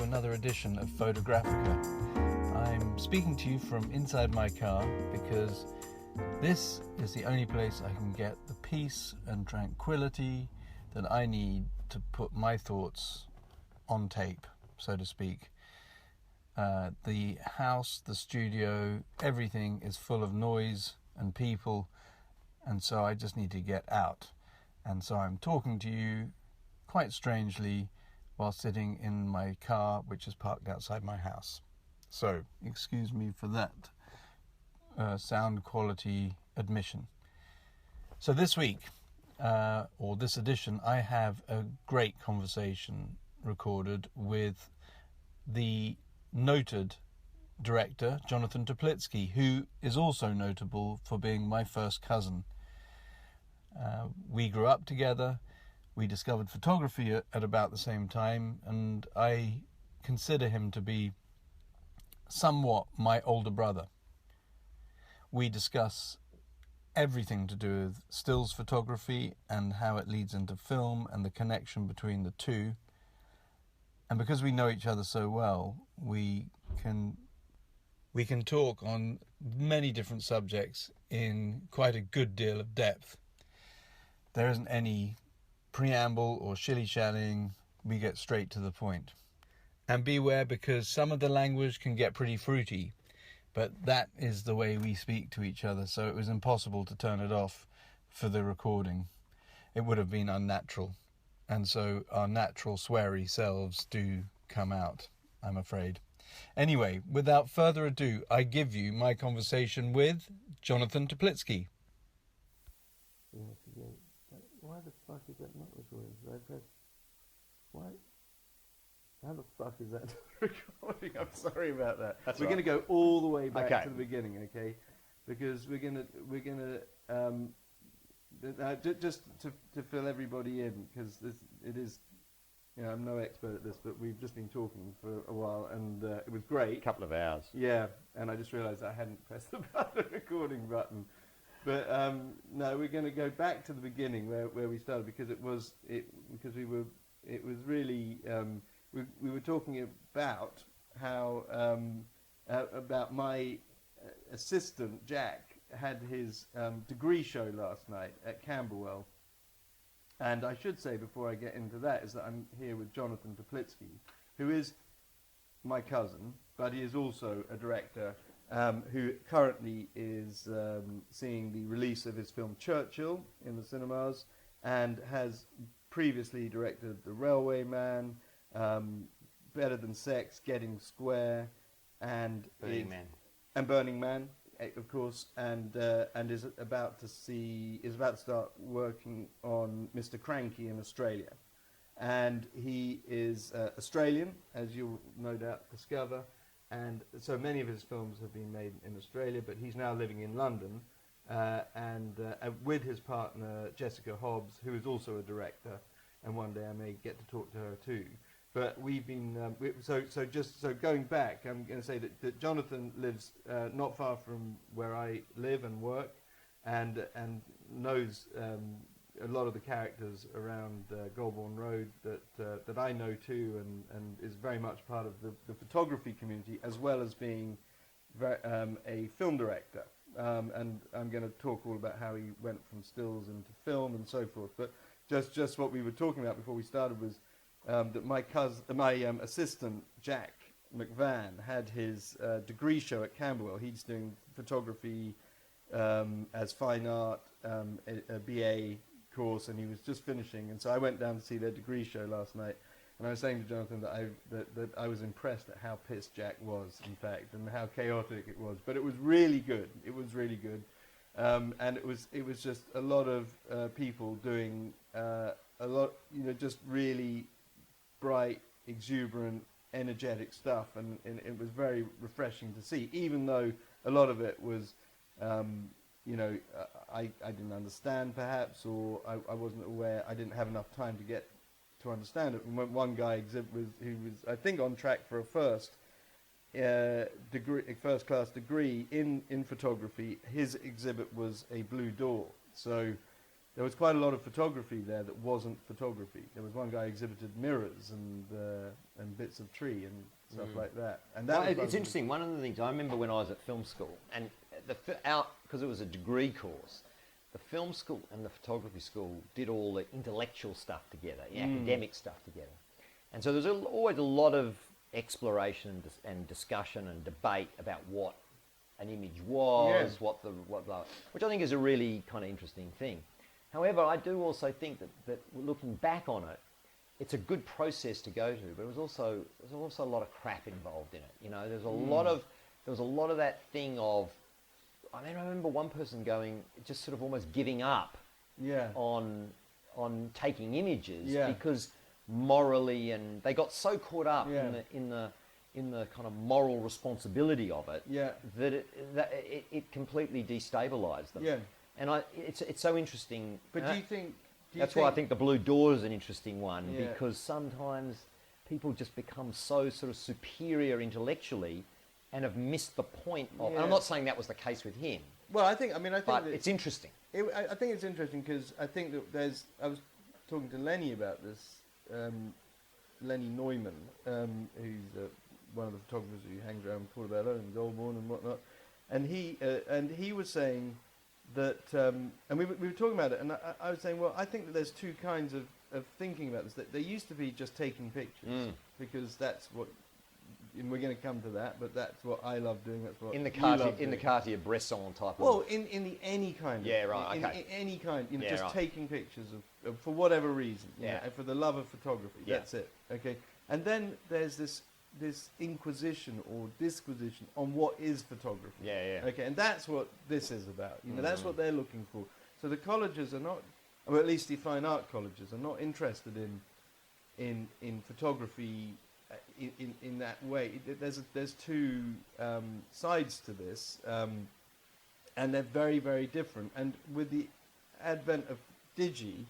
another edition of Photographica. I'm speaking to you from inside my car because this is the only place I can get the peace and tranquility that I need to put my thoughts on tape, so to speak. The house, the studio, everything is full of noise and people, and so I just need to get out. And so I'm talking to you quite strangely while sitting in my car, which is parked outside my house. So, excuse me for that sound quality admission. So this week, or this edition, I have a great conversation recorded with the noted director, Jonathan Teplitzky, who is also notable for being my first cousin. We grew up together, we discovered photography at about the same time, and I consider him to be somewhat my older brother. We discuss everything to do with stills photography and how it leads into film and the connection between the two. And because we know each other so well, we can talk on many different subjects in quite a good deal of depth. There isn't any preamble or shilly-shallying. We get straight to the point. And beware, because some of the language can get pretty fruity, but that is the way we speak to each other, so it was impossible to turn it off for the recording. It would have been unnatural. And so our natural sweary selves do come out, I'm afraid. Anyway, without further ado, I give you my conversation with Jonathan Teplitzky. Why the fuck is that not recording? Should I press... Why? How the fuck is that recording? I'm sorry about that. We're going to go all the way back to the beginning, okay? Because we're going to... just to fill everybody in, because it is, I'm no expert at this, but we've just been talking for a while, and it was great. A couple of hours. Yeah, and I just realised I hadn't pressed the recording button. But no, we're going to go back to the beginning where we started, because it was really we were talking about how about my assistant Jack had his degree show last night at Camberwell. And I should say, before I get into that, is that I'm here with Jonathan Teplitzky, who is my cousin, but he is also a director who currently is seeing the release of his film Churchill in the cinemas, and has previously directed The Railwayman, Better Than Sex, Gettin Square, and Burning Man, of course, and is about to start working on Mr. Cranky in Australia. And he is Australian, as you'll no doubt discover, and so many of his films have been made in Australia, but he's now living in London, and with his partner Jessica Hobbs, who is also a director, and one day I may get to talk to her too. But we've been so going back, I'm going to say that Jonathan lives not far from where I live and work, and knows a lot of the characters around Golborne Road that I know too, and is very much part of the photography community, as well as being a film director. And I'm going to talk all about how he went from stills into film and so forth. But just what we were talking about before we started was that my assistant Jack McVan had his degree show at Camberwell. He's doing photography as fine art, a BA course, and he was just finishing. And so I went down to see their degree show last night, and I was saying to Jonathan that I was impressed at how pissed Jack was, in fact, and how chaotic it was. But it was really good. It was really good, and it was just a lot of people doing a lot, just really bright, exuberant, energetic stuff, and it was very refreshing to see, even though a lot of it was, I didn't understand perhaps, or I wasn't aware, I didn't have enough time to get to understand it. And one guy who was, I think, on track for a first class degree in photography, his exhibit was a blue door. So there was quite a lot of photography there that wasn't photography. There was one guy exhibited mirrors and bits of tree and stuff like that. And that it's interesting. One of the things I remember when I was at film school, and because it was a degree course, the film school and the photography school did all the intellectual stuff together, the academic stuff together. And so there's always a lot of exploration and discussion and debate about what an image was, which I think is a really kind of interesting thing. However, I do also think that looking back on it, it's a good process to go to, but there's also a lot of crap involved in it. You know, there was a lot of that thing of, I mean, I remember one person going, just sort of almost giving up on taking images because morally, and they got so caught up in the kind of moral responsibility of it that it completely destabilized them. Yeah. And it's so interesting. But do you think... That's why I think the Blue Door is an interesting one, because sometimes people just become so sort of superior intellectually and have missed the point of... And I'm not saying that was the case with him. Well, I think that it's interesting. I think it's interesting because I think that I was talking to Lenny about this, Lenny Neumann, who's one of the photographers who hangs around with Portobello and Goldborn and whatnot, and he was saying that, and we were talking about it, and I was saying, well, I think that there's two kinds of thinking about this. That there used to be just taking pictures, because that's what, and we're going to come to that, but that's what I love doing. That's what in the Cartier-Bresson type. Well, in any kind. In any kind, just taking pictures of for whatever reason, for the love of photography. That's it. Okay, and then there's this inquisition or disquisition on what is photography. Okay, and that's what this is about. That's what they're looking for. So the colleges are not, or at least the fine art colleges are not interested in photography in that way. There's two sides to this, and they're very, very different. And with the advent of digi,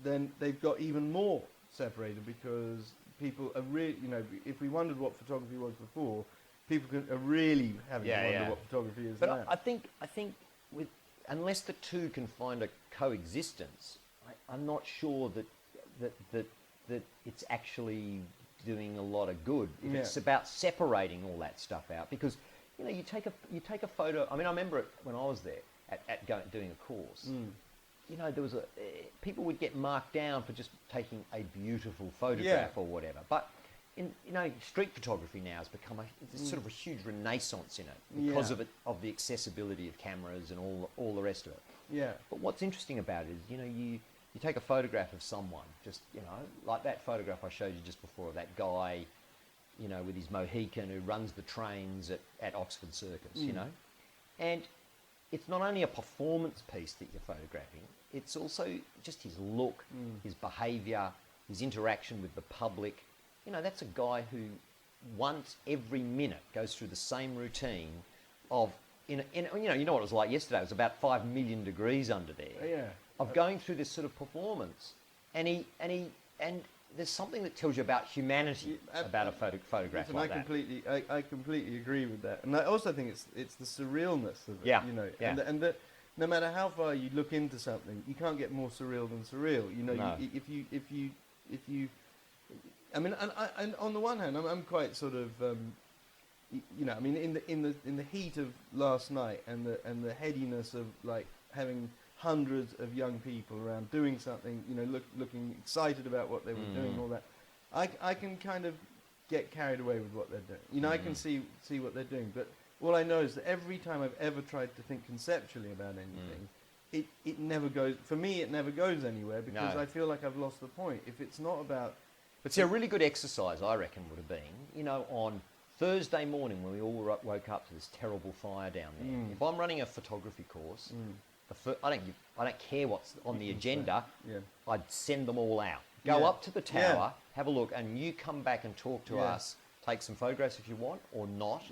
then they've got even more separated, because people are really, if we wondered what photography was before, people are really having to wonder what photography is now. I think with, unless the two can find a coexistence, I'm not sure that it's actually doing a lot of good. If it's about separating all that stuff out, because you take a photo. I mean, I remember it when I was there doing a course. There was people would get marked down for just taking a beautiful photograph or whatever. But street photography now has become sort of a huge renaissance in it because of the accessibility of cameras and all the rest of it. Yeah. But what's interesting about it is you take a photograph of someone, just like that photograph I showed you just before of that guy, with his Mohican who runs the trains at Oxford Circus, and it's not only a performance piece that you're photographing, it's also just his look, his behaviour, his interaction with the public. That's a guy who once every minute goes through the same routine of, you know what it was like yesterday, it was about 5 million degrees under there, of going through this sort of performance. And there's something that tells you about humanity about a photograph like that. I completely agree with that, and I also think it's the surrealness of it. And that no matter how far you look into something, you can't get more surreal than surreal. No. If you, I mean, and on the one hand, I'm quite sort of, I mean, in the heat of last night and the headiness of like having hundreds of young people around doing something, looking excited about what they were doing, all that. I can kind of get carried away with what they're doing. I can see what they're doing, but all I know is that every time I've ever tried to think conceptually about anything, it never goes. For me, it never goes anywhere, because I feel like I've lost the point. If it's not about... But see, a really good exercise, I reckon, would have been, on Thursday morning when we all woke up to this terrible fire down there. If I'm running a photography course... I don't care what's on the agenda. I'd send them all out. Go up to the tower, have a look, and you come back and talk to us. Take some photographs if you want, or not.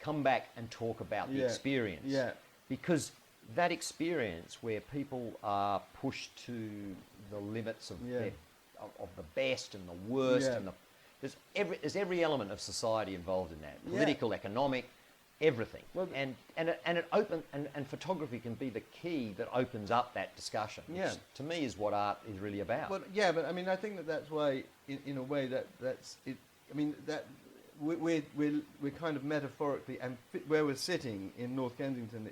Come back and talk about the experience. Because that experience where people are pushed to the limits of the best and the worst, and there's every element of society involved in that. Political, economic, everything. Well, and photography can be the key that opens up that discussion, which to me is what art is really about. Well, yeah, but I mean, I think that's why, in a way, that's it. I mean, that we're kind of metaphorically, and where we're sitting in North Kensington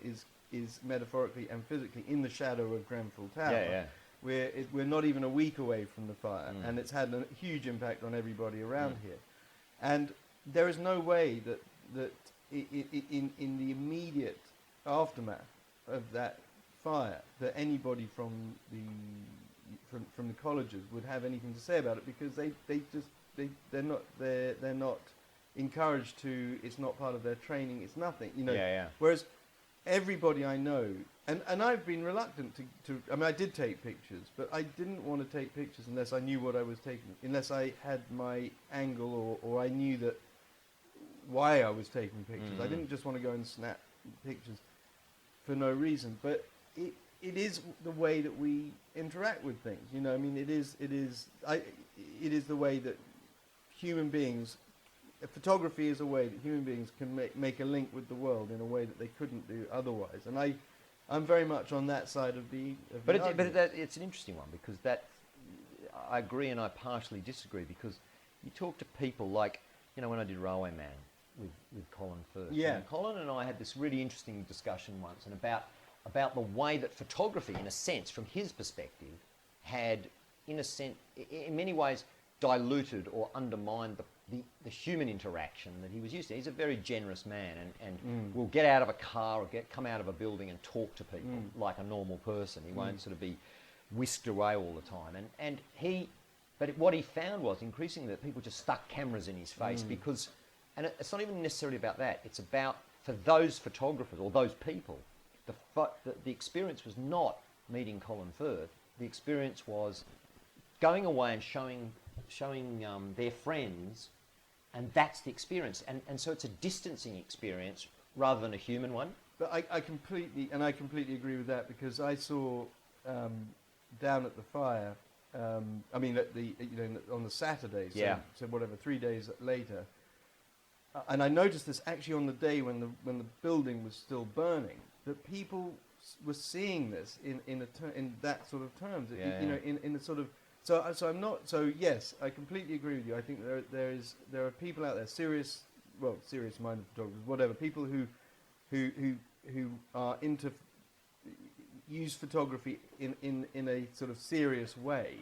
is metaphorically and physically in the shadow of Grenfell Tower. Yeah. We're not even a week away from the fire, and it's had a huge impact on everybody around here. And there is no way that in the immediate aftermath of that fire that anybody from the colleges would have anything to say about it, because they're not encouraged to. It's not part of their training. It's nothing, you know. Yeah. Whereas everybody I know, and I've been reluctant to. I mean, I did take pictures, but I didn't want to take pictures unless I knew what I was taking, unless I had my angle or I knew that why I was taking pictures. I didn't just want to go and snap pictures for no reason. But it is the way that we interact with things. You know, I mean, it is the way that human beings. Photography is a way that human beings can make a link with the world in a way that they couldn't do otherwise. And I'm very much on that side of the. But it's an interesting one, because I agree and I partially disagree, because you talk to people like, you know, when I did Railwayman with Colin Firth. Yeah. And Colin and I had this really interesting discussion once, and about the way that photography, in a sense, from his perspective, had, in many ways, diluted or undermined the human interaction that he was used to. He's a very generous man, and will get out of a car or come out of a building and talk to people like a normal person. He won't sort of be whisked away all the time. But what he found was increasingly that people just stuck cameras in his face because, and it's not even necessarily about that. It's about, for those photographers or those people, the experience was not meeting Colin Firth. The experience was going away and showing their friends, and that's the experience. And so it's a distancing experience rather than a human one. But I completely agree with that, because I saw down at the fire. I mean, on the Saturday. So whatever, 3 days later. And I noticed this actually on the day when the building was still burning, that people were seeing this in that sort of terms. In a sort of. So I'm not. So yes, I completely agree with you. I think there are people out there, serious-minded photographers, whatever, people who are into use photography in a sort of serious way,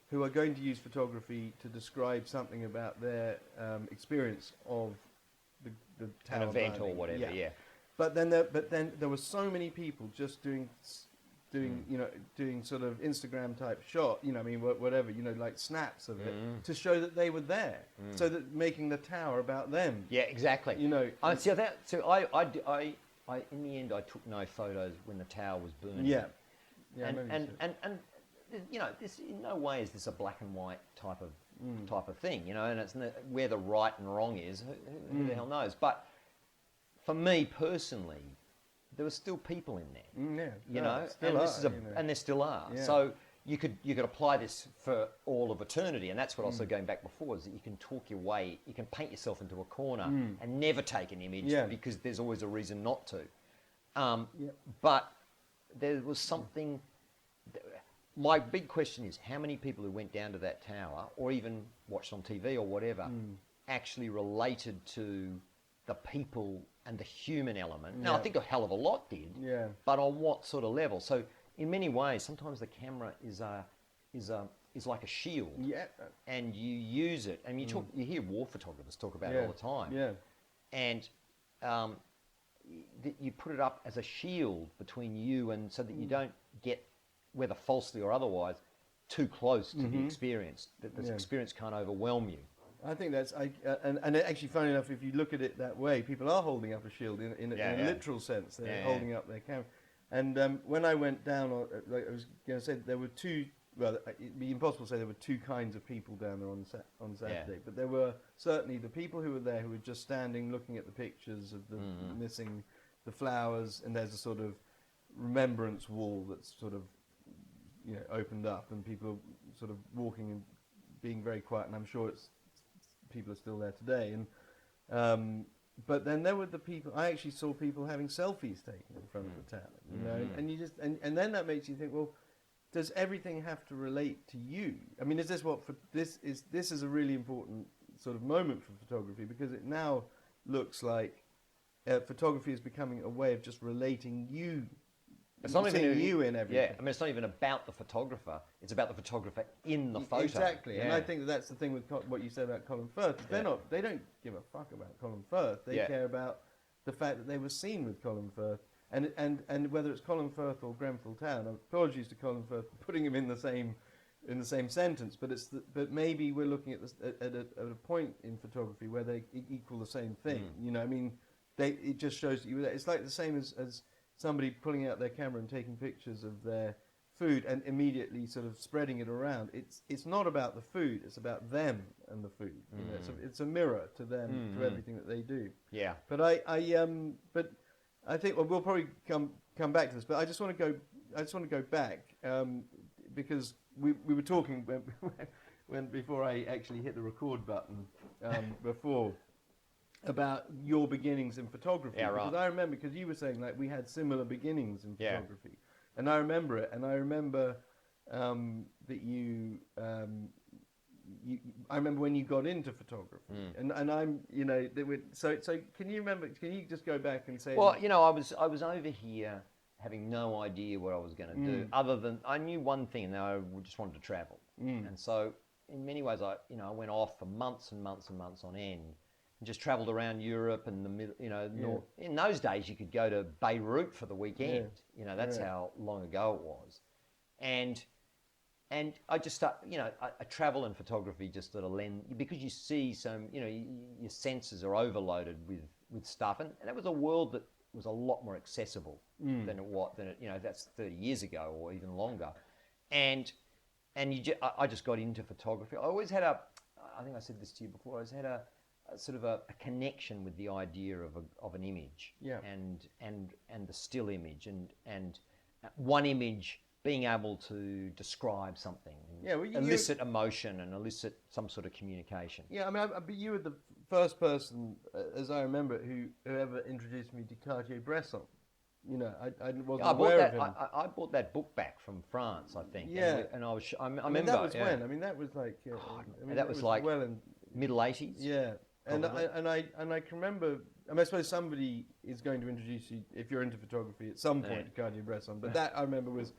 who are going to use photography to describe something about their experience of the tower, an event burning. or whatever. Yeah. But then there were so many people just doing sort of Instagram type shot, whatever, like snaps of it, to show that they were there, so that making the tower about them. Yeah, exactly. I in the end I took no photos when the tower was burning. Yeah. And this in no way is this a black and white type of thing, and it's where the right and wrong is. Who the hell knows? But for me personally, there were still people in there, and there still are. Yeah. So you could apply this for all of eternity, and that's what I was going back before, is that you can talk your way, you can paint yourself into a corner and never take an image because there's always a reason not to. But there was something. My big question is, how many people who went down to that tower, or even watched on TV or whatever, actually related to the people and the human element? Now, I think a hell of a lot did, but on what sort of level? So, in many ways, sometimes the camera is like a shield, and you use it. And you hear war photographers talk about it all the time, and you put it up as a shield between you and, so that you don't get, whether falsely or otherwise, too close to the experience. That the experience can't overwhelm you. I think that's, and actually, funny enough, if you look at it that way, people are holding up a shield in a literal sense. They're holding up their camera. And when I went down, like I was going to say, there were two. Well, it'd be impossible to say there were two kinds of people down there on Saturday, but there were certainly the people who were there who were just standing, looking at the pictures of the missing, the flowers, and there's a sort of remembrance wall that's sort of opened up, and people sort of walking and being very quiet. And I'm sure people are still there today. but then there were the people. I actually saw people having selfies taken in front of the town, you know, and you just and then that makes you think, well, does everything have to relate to you? I mean, is this what for this is a really important sort of moment for photography, because it now looks like photography is becoming a way of just relating you. It's not even you in everything. Yeah, I mean, it's not even about the photographer. It's about the photographer in the photo. Exactly, yeah. and I think that's the thing with what you said about Colin Firth. They don't give a fuck about Colin Firth. They care about the fact that they were seen with Colin Firth, and whether it's Colin Firth or Grenfell Town. Apologies to Colin Firth for putting him in the same sentence, but maybe we're looking at a point in photography where they equal the same thing. You know, I mean, it just shows that it's like the same as somebody pulling out their camera and taking pictures of their food and immediately sort of spreading it around. It's not about the food, it's about them and the food. You know, it's a mirror to them, to everything that they do. Yeah. But but I think we'll probably come back to this. But I just want to go back because we were talking before I actually hit the record button before. About your beginnings in photography. Yeah, right. Because I remember, because you were saying like we had similar beginnings in photography, and I remember it, and I remember that you I remember when you got into photography, and I'm, you know, so can you remember? Can you just go back and say? Well, you know, I was over here having no idea what I was going to do, other than I knew one thing, and I just wanted to travel, and so in many ways I went off for months and months and months on end. And just travelled around Europe and the middle, you know. North. In those days, you could go to Beirut for the weekend. You know, that's how long ago it was. And I just start, you know, I travel in photography just at a lens, because you see some, you know, your senses are overloaded with stuff, and that was a world that was a lot more accessible than it, you know, that's 30 years ago or even longer. And I just got into photography. I always had I think I said this to you before. I always had a sort of a connection with the idea of an image, and the still image, and one image being able to describe something, and elicit emotion and elicit some sort of communication. Yeah, I mean, but you were the first person, as I remember it, who ever introduced me to Cartier-Bresson. You know, I wasn't aware of him. I bought that book back from France, I think. Yeah, and I remember. Mean, that was when? I mean, that was like. That was like well in middle 80s. Yeah. And I can remember. I mean, I suppose somebody is going to introduce you, if you're into photography, at some point to Cartier-Bresson. But that I remember was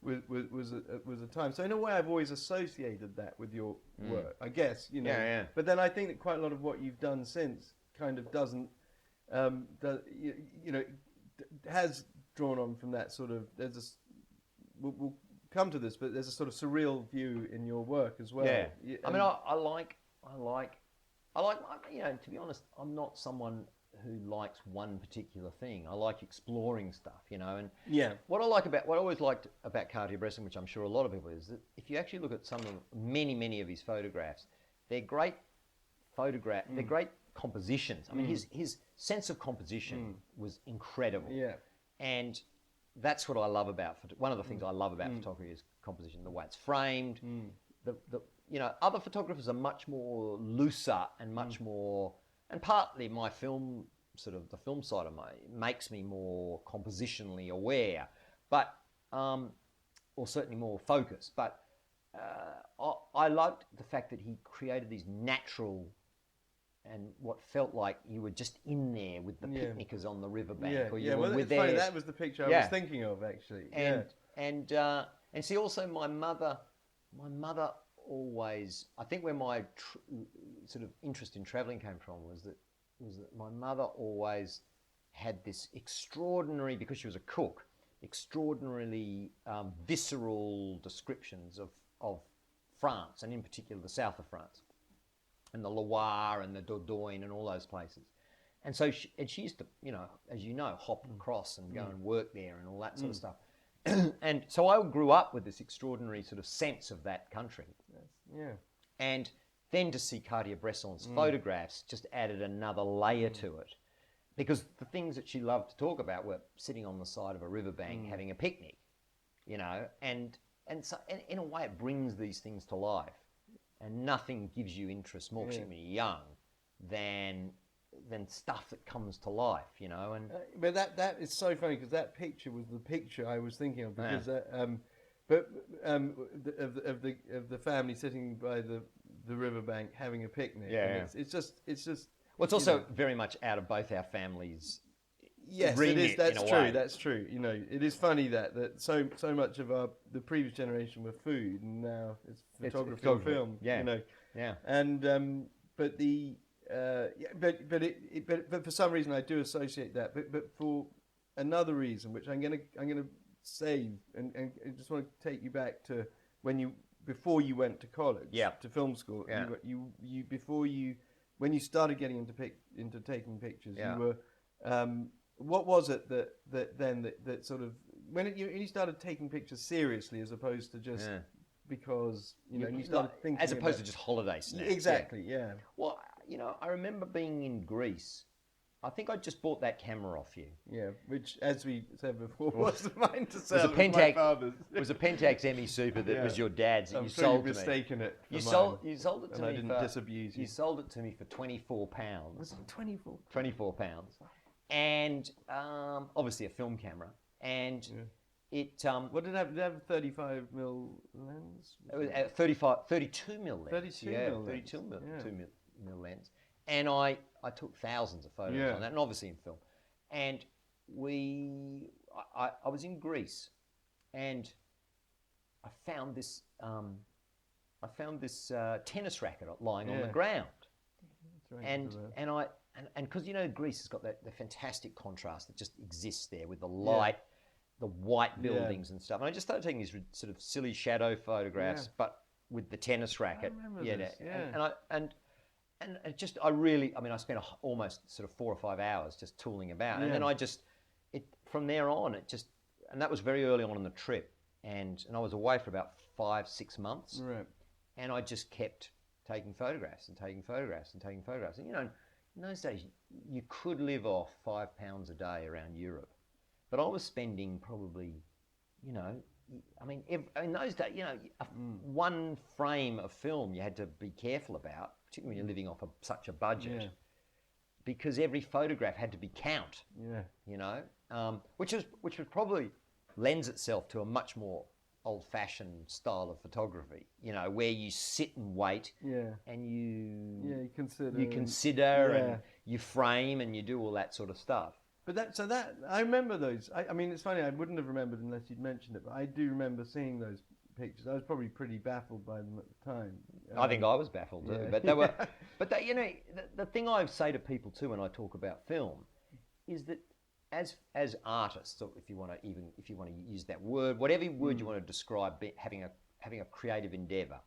a time. So in a way, I've always associated that with your work. I guess, you know. Yeah. But then I think that quite a lot of what you've done since kind of doesn't, has drawn on from that sort of. We'll come to this, but there's a sort of surreal view in your work as well. Yeah. I mean, I like, you know, to be honest, I'm not someone who likes one particular thing. I like exploring stuff, you know, and what I always liked about Cartier-Bresson, which I'm sure a lot of people is that if you actually look at many of his photographs, they're great they're great compositions. I mean, his sense of composition was incredible. Yeah. And that's what I love about one of the things I love about photography is composition, the way it's framed, you know, other photographers are much more looser and much more, and partly my film, sort of the film side of makes me more compositionally aware, but, or certainly more focused. But I loved the fact that he created these natural and what felt like you were just in there with the picnickers on the riverbank, or you were there. Funny, that was the picture I was thinking of, actually. And see, also my mother always, I think where my sort of interest in travelling came from was that my mother always had this extraordinary, because she was a cook, extraordinarily visceral descriptions of France, and in particular the south of France, and the Loire and the Dordogne and all those places. And so she used to, you know, as you know, hop across and go and work there and all that sort of stuff. And so I grew up with this extraordinary sort of sense of that country. Yeah. And then to see Cartier-Bresson's photographs just added another layer to it. Because the things that she loved to talk about were sitting on the side of a riverbank having a picnic, you know, and so in a way it brings these things to life. And nothing gives you interest more, particularly when you're young, than than stuff that comes to life, you know. And but that is so funny because that picture was the picture I was thinking of because of the family sitting by the riverbank having a picnic. Yeah, and it's just. Well, it's also very much out of both our families. Yes, it is. That's true. That's true. You know, it is funny that so much of the previous generation were food, and now it's photography and film. Yeah, you know. Yeah. And but for some reason I do associate that. But for another reason, which I'm gonna save, and I just want to take you back to before you went to college, to film school. Yeah. When you started getting into taking pictures, Yeah. you were. What was it that sort of when you started taking pictures seriously as opposed to just because you started thinking as opposed to just holiday snaps? Exactly, yeah. Well, you know, I remember being in Greece. I think I just bought that camera off you. Yeah, which, as we said before, wasn't mine to sell. It was a my father's. It was a Pentax Emmy Super that was your dad's that I'm you sure sold you've to me. mistaken it. You for sold mine, it to and me. I didn't disabuse you. You sold it to me for £24. Was it 24? £24, and obviously a film camera, and it. What did it have? Did it have a 35mm lens? It was 32 mil lens. 32 yeah, mil 32 lens. mil, Yeah. 2 mil lens, and I took thousands of photos on that, and obviously in film, and I was in Greece, and I found this tennis racket lying on the ground, and because Greece has got the fantastic contrast that just exists there with the light, the white buildings and stuff. And I just started taking these sort of silly shadow photographs, but with the tennis racket. I remember this. And it just, I spent almost sort of 4 or 5 hours just tooling about, and then from there on, and that was very early on in the trip, and I was away for about 5-6 months, and I just kept taking photographs and taking photographs and taking photographs, and in those days you could live off £5 a day around Europe, but I was spending probably, in those days, one frame of film you had to be careful about, particularly when you're living off such a budget, because every photograph had to be count. Which was probably lends itself to a much more old-fashioned style of photography. Where you sit and wait, and you consider, and you frame, and you do all that sort of stuff. But I remember those. I mean, it's funny. I wouldn't have remembered unless you'd mentioned it. But I do remember seeing those pictures. I was probably pretty baffled by them at the time. I think I was baffled too. But they were. But the thing I say to people too when I talk about film is that as artists, or if you want to use that word, whatever word you want to describe having a creative endeavour,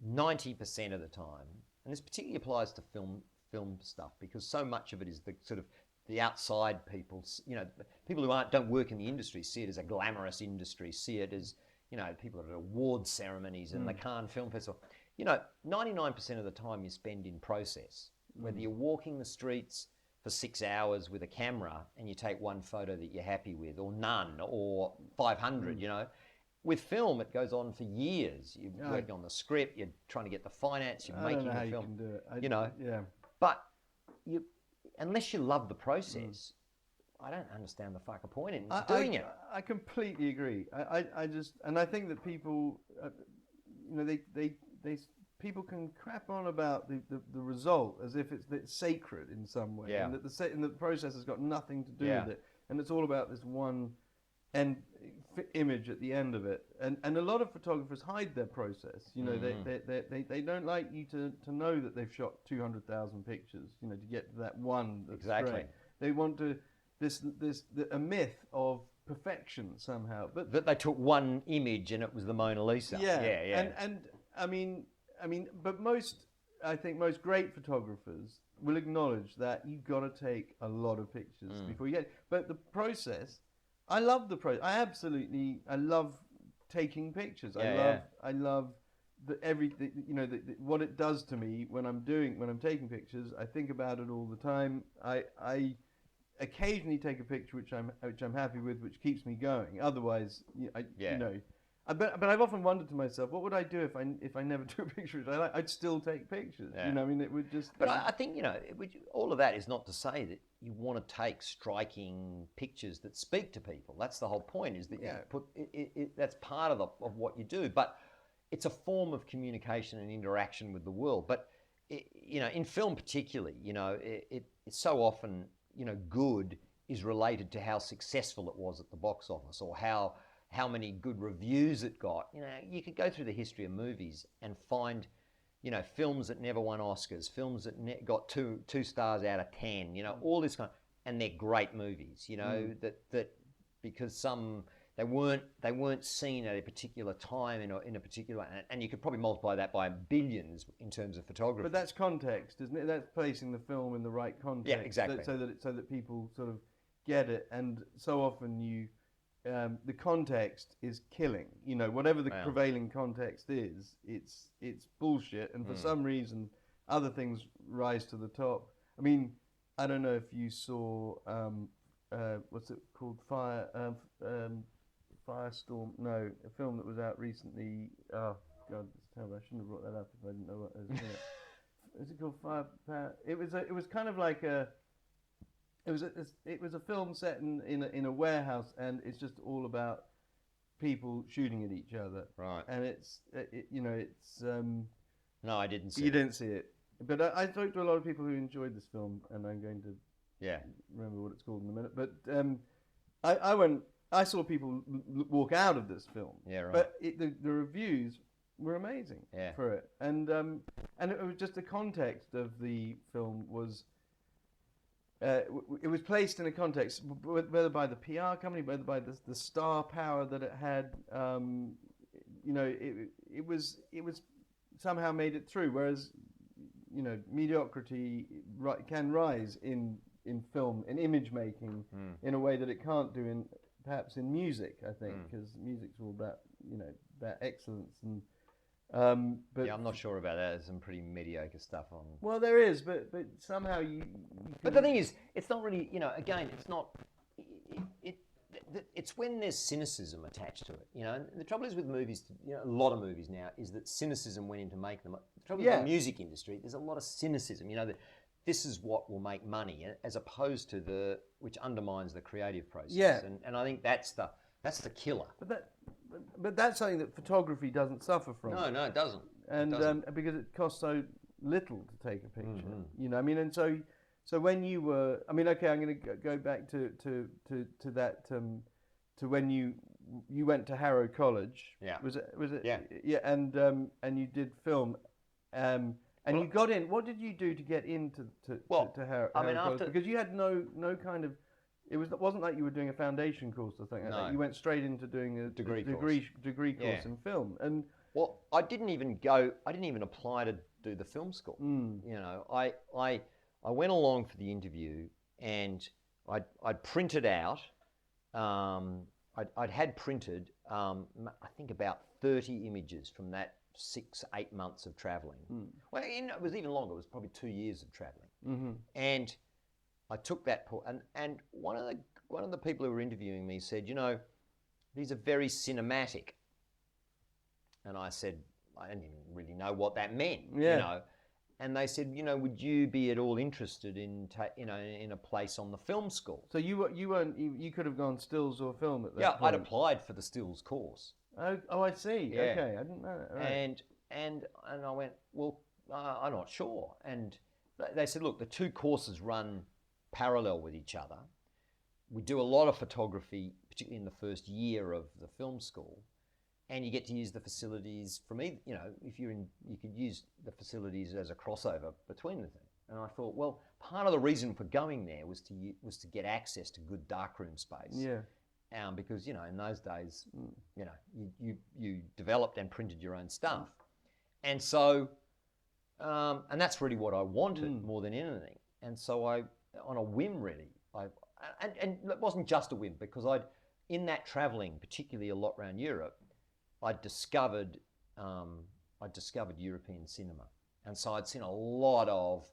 90% of the time, and this particularly applies to film stuff because so much of it is the sort of the outside people, people who don't work in the industry see it as a glamorous industry, see it as, people at award ceremonies and the Cannes Film Festival. 99% of the time you spend in process, whether you're walking the streets for 6 hours with a camera and you take one photo that you're happy with, or none, or 500, With film, it goes on for years. You're working on the script, you're trying to get the finance, you're making the film. You can do it. But unless you love the process, I don't understand the fucking point in doing it. I completely agree. I think that people, people can crap on about the result as if it's sacred in some way, and that the process has got nothing to do with it, and it's all about this one image at the end of it. And a lot of photographers hide their process. They don't like you to know that they've shot 200,000 pictures. To get to that one. That's great. They want a myth of perfection somehow, but that they took one image and it was the Mona Lisa. And I mean, but I think most great photographers will acknowledge that you've got to take a lot of pictures before you get it. But the process, I love the process. I love taking pictures. I love what it does to me when I'm taking pictures. I think about it all the time. I occasionally take a picture which I'm happy with, which keeps me going. Otherwise, But I've often wondered to myself, what would I do if I never took pictures? I'd still take pictures. Yeah. You know, I mean, it would just. But I think, all of that is not to say that you want to take striking pictures that speak to people. That's the whole point, is that you put that's part of what you do. But it's a form of communication and interaction with the world. But, in film particularly, it's so often, good is related to how successful it was at the box office, or how many good reviews it got. You could go through the history of movies and find, films that never won Oscars, films that got two stars out of 10, all this kind of, and they're great movies, that because they weren't seen at a particular time in a particular, and you could probably multiply that by billions in terms of photography. But that's context, isn't it? That's placing the film in the right context. Yeah, exactly. So that people sort of get it, and so often the context is killing. Whatever the prevailing context is, it's bullshit, and for some reason, other things rise to the top. I mean, I don't know if you saw what's it called, Firestorm? No, a film that was out recently. Oh God, it's terrible. I shouldn't have brought that up if I didn't know what it was. Is it called Fire? It was kind of like a. It was a film set in a warehouse, and it's just all about people shooting at each other. Right. And it's. No, I didn't see it. You didn't see it, but I talked to a lot of people who enjoyed this film, and I'm going to. Yeah. Remember what it's called in a minute, but I saw people walk out of this film. Yeah, right. But the reviews were amazing for it, and it was just the context of the film was. It was placed in a context, whether by the PR company, whether by the star power that it had. It was somehow made it through. Whereas, mediocrity can rise in film, in image making, in a way that it can't do perhaps in music. I think because music's all about about excellence and. But I'm not sure about that. There's some pretty mediocre stuff on. Well, there is, but somehow you But the thing is, it's not really. Again, it's not. It's when there's cynicism attached to it. And the trouble is with movies. A lot of movies now is that cynicism went into making them. The trouble is with the music industry. There's a lot of cynicism. That this is what will make money, as opposed to which undermines the creative process. Yeah. And I think that's the killer. But that's something that photography doesn't suffer from. No, it doesn't. And because it costs so little to take a picture, and so when you were, okay, I'm going to go back to that to when you went to Harrow College. Yeah. Was it? Yeah. Yeah, and you did film, and you got in. What did you do to get into to Harrow College? Because you had no kind of. It wasn't like you were doing a foundation course or something like that. You went straight into doing a degree course in film. And I didn't even apply to do the film school. I went along for the interview, and I'd printed out. I'd had printed I think about 30 images from that 6-8 months of travelling. Well, it was even longer. It was probably 2 years of travelling, and I took that, and one of the people who were interviewing me said, these are very cinematic. And I said, I didn't even really know what that meant, And they said, would you be at all interested in a place on the film school? So you could have gone stills or film at that point. Yeah, I'd applied for the stills course. Oh, I see. Yeah. Okay, I didn't know that. Right. And I went, well, I'm not sure. And they said, look, the two courses run parallel with each other. We do a lot of photography, particularly in the first year of the film school, and you get to use the facilities from either, if you're in, you could use the facilities as a crossover between the thing. And I thought, well, part of the reason for going there was to get access to good darkroom space. Yeah. Because in those days, you developed and printed your own stuff, and so and that's really what I wanted more than anything. And so I, on a whim, really, and it wasn't just a whim, because in that travelling, particularly a lot around Europe, I discovered European cinema, and so I'd seen a lot of,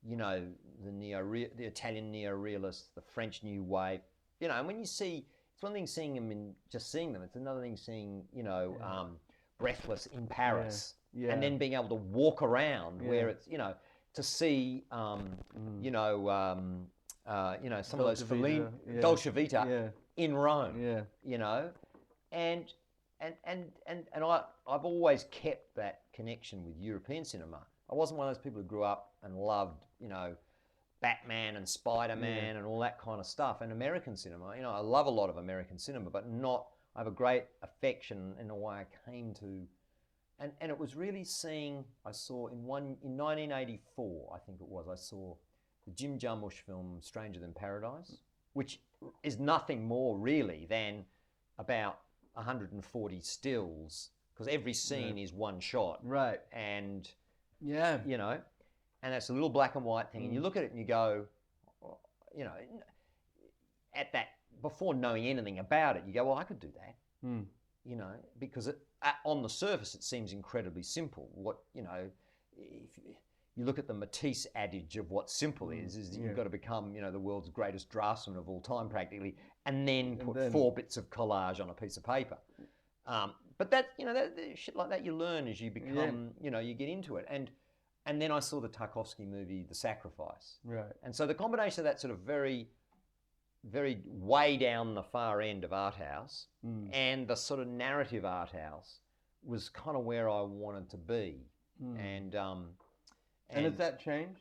the Italian neo-realists, the French New Wave, and when you see it's one thing seeing them just seeing them. It's another thing seeing, Breathless in Paris, and then being able to walk around where it's, to see, some of those Dolce Vita in Rome, and I've always kept that connection with European cinema. I wasn't one of those people who grew up and loved, Batman and Spider-Man and all that kind of stuff. And American cinema, I love a lot of American cinema, but I have a great affection in the way I came to, and it was really I saw in 1984, I think it was, I saw the Jim Jarmusch film Stranger Than Paradise, which is nothing more really than about 140 stills, because every scene is one shot. Right. And, and that's a little black and white thing. And you look at it and you go, at that, before knowing anything about it, you go, well, I could do that. Because on the surface it seems incredibly simple. If you look at the Matisse adage of what simple is you've got to become, the world's greatest draftsman of all time practically, and then put 4 bits of collage on a piece of paper. But that, that shit like that you learn as you become, you get into it. And then I saw the Tarkovsky movie, The Sacrifice. Right. And so the combination of that sort of very, very way down the far end of art house and the sort of narrative art house was kind of where I wanted to be. And has that changed?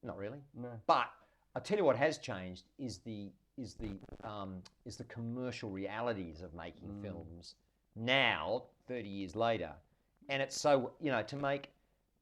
Not really. No. But I'll tell you what has changed is the commercial realities of making films now, 30 years later. And it's so,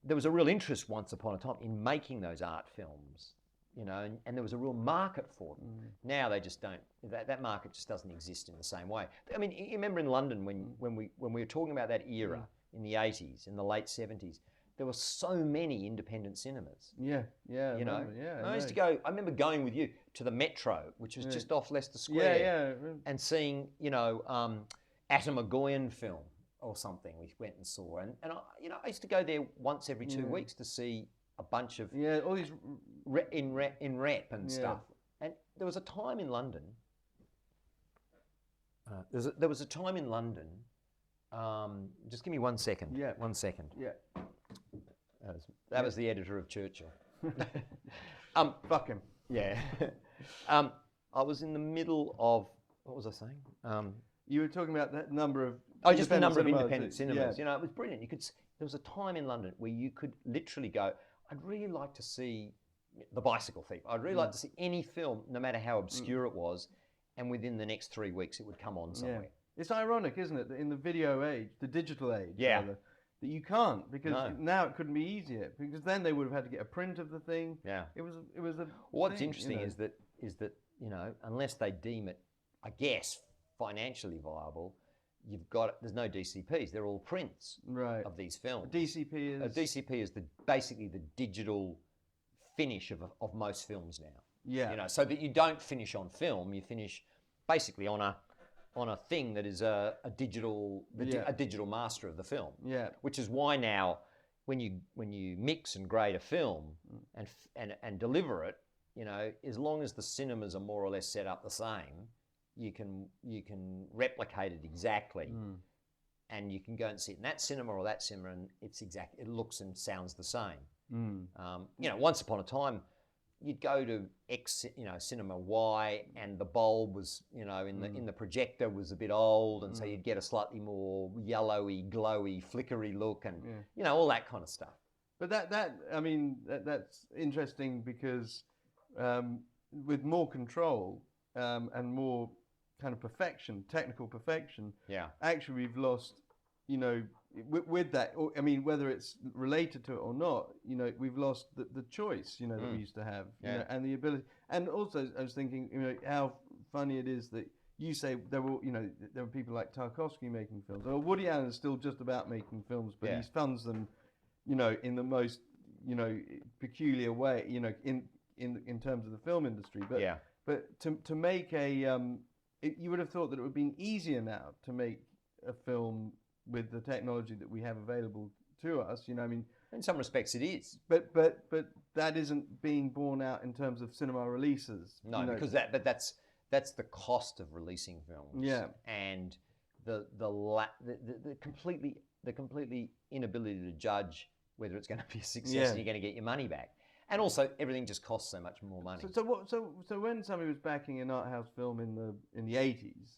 there was a real interest once upon a time in making those art films, and there was a real market for them. Now they just don't. That market just doesn't exist in the same way. I mean, you remember in London when we were talking about that era in the 80s, in the late 70s, there were so many independent cinemas. Yeah. I used to go. I remember going with you to the Metro, which was just off Leicester Square, and seeing Atom Goyan film or something we went and saw, and I used to go there once every 2 weeks to see a bunch of all these in rep and stuff. And there was a time in London. There was a time in London. Just give me 1 second. Yeah. 1 second. Yeah. That was the editor of Churchill. Fuck him. Yeah. I was in the middle of, what was I saying? You were talking about that number of just the number of independent cinemas. It was brilliant. There was a time in London where you could literally go, I'd really like to see The Bicycle Thief. I'd really like to see any film, no matter how obscure it was, and within the next 3 weeks it would come on somewhere. It's ironic, isn't it, that in the video age, the digital age, rather, that you can't, because now it couldn't be easier, because then they would have had to get a print of the thing. Yeah. It was a What's thing, interesting is that unless they deem it, I guess, financially viable, there's no DCPs. They're all prints of these films. A DCP is basically the digital finish of most films now. Yeah. So that you don't finish on film, you finish basically on a thing that is a digital master of the film. Yeah. Which is why now, when you mix and grade a film and deliver it, as long as the cinemas are more or less set up the same, you can replicate it exactly, and you can go and see it in that cinema or that cinema, and it looks and sounds the same. Once upon a time, you'd go to X, cinema Y, and the bulb was, in the projector was a bit old, and so you'd get a slightly more yellowy, glowy, flickery look, and all that kind of stuff. But that's interesting because with more control and more kind of perfection, technical perfection, actually we've lost, with that, whether it's related to it or not, we've lost the choice, that we used to have, and the ability. And also, I was thinking, how funny it is that you say there were people like Tarkovsky making films. Well, Woody Allen is still just about making films, but he funds them, in the most, peculiar way, in terms of the film industry. But to make you would have thought that it would have been easier now to make a film with the technology that we have available to us. In some respects, it is. But that isn't being borne out in terms of cinema releases. No, because that's That's the cost of releasing films. Yeah. And the completely inability to judge whether it's going to be a success and you're going to get your money back. And also, everything just costs so much more money. So when somebody was backing an art house film in the 80s,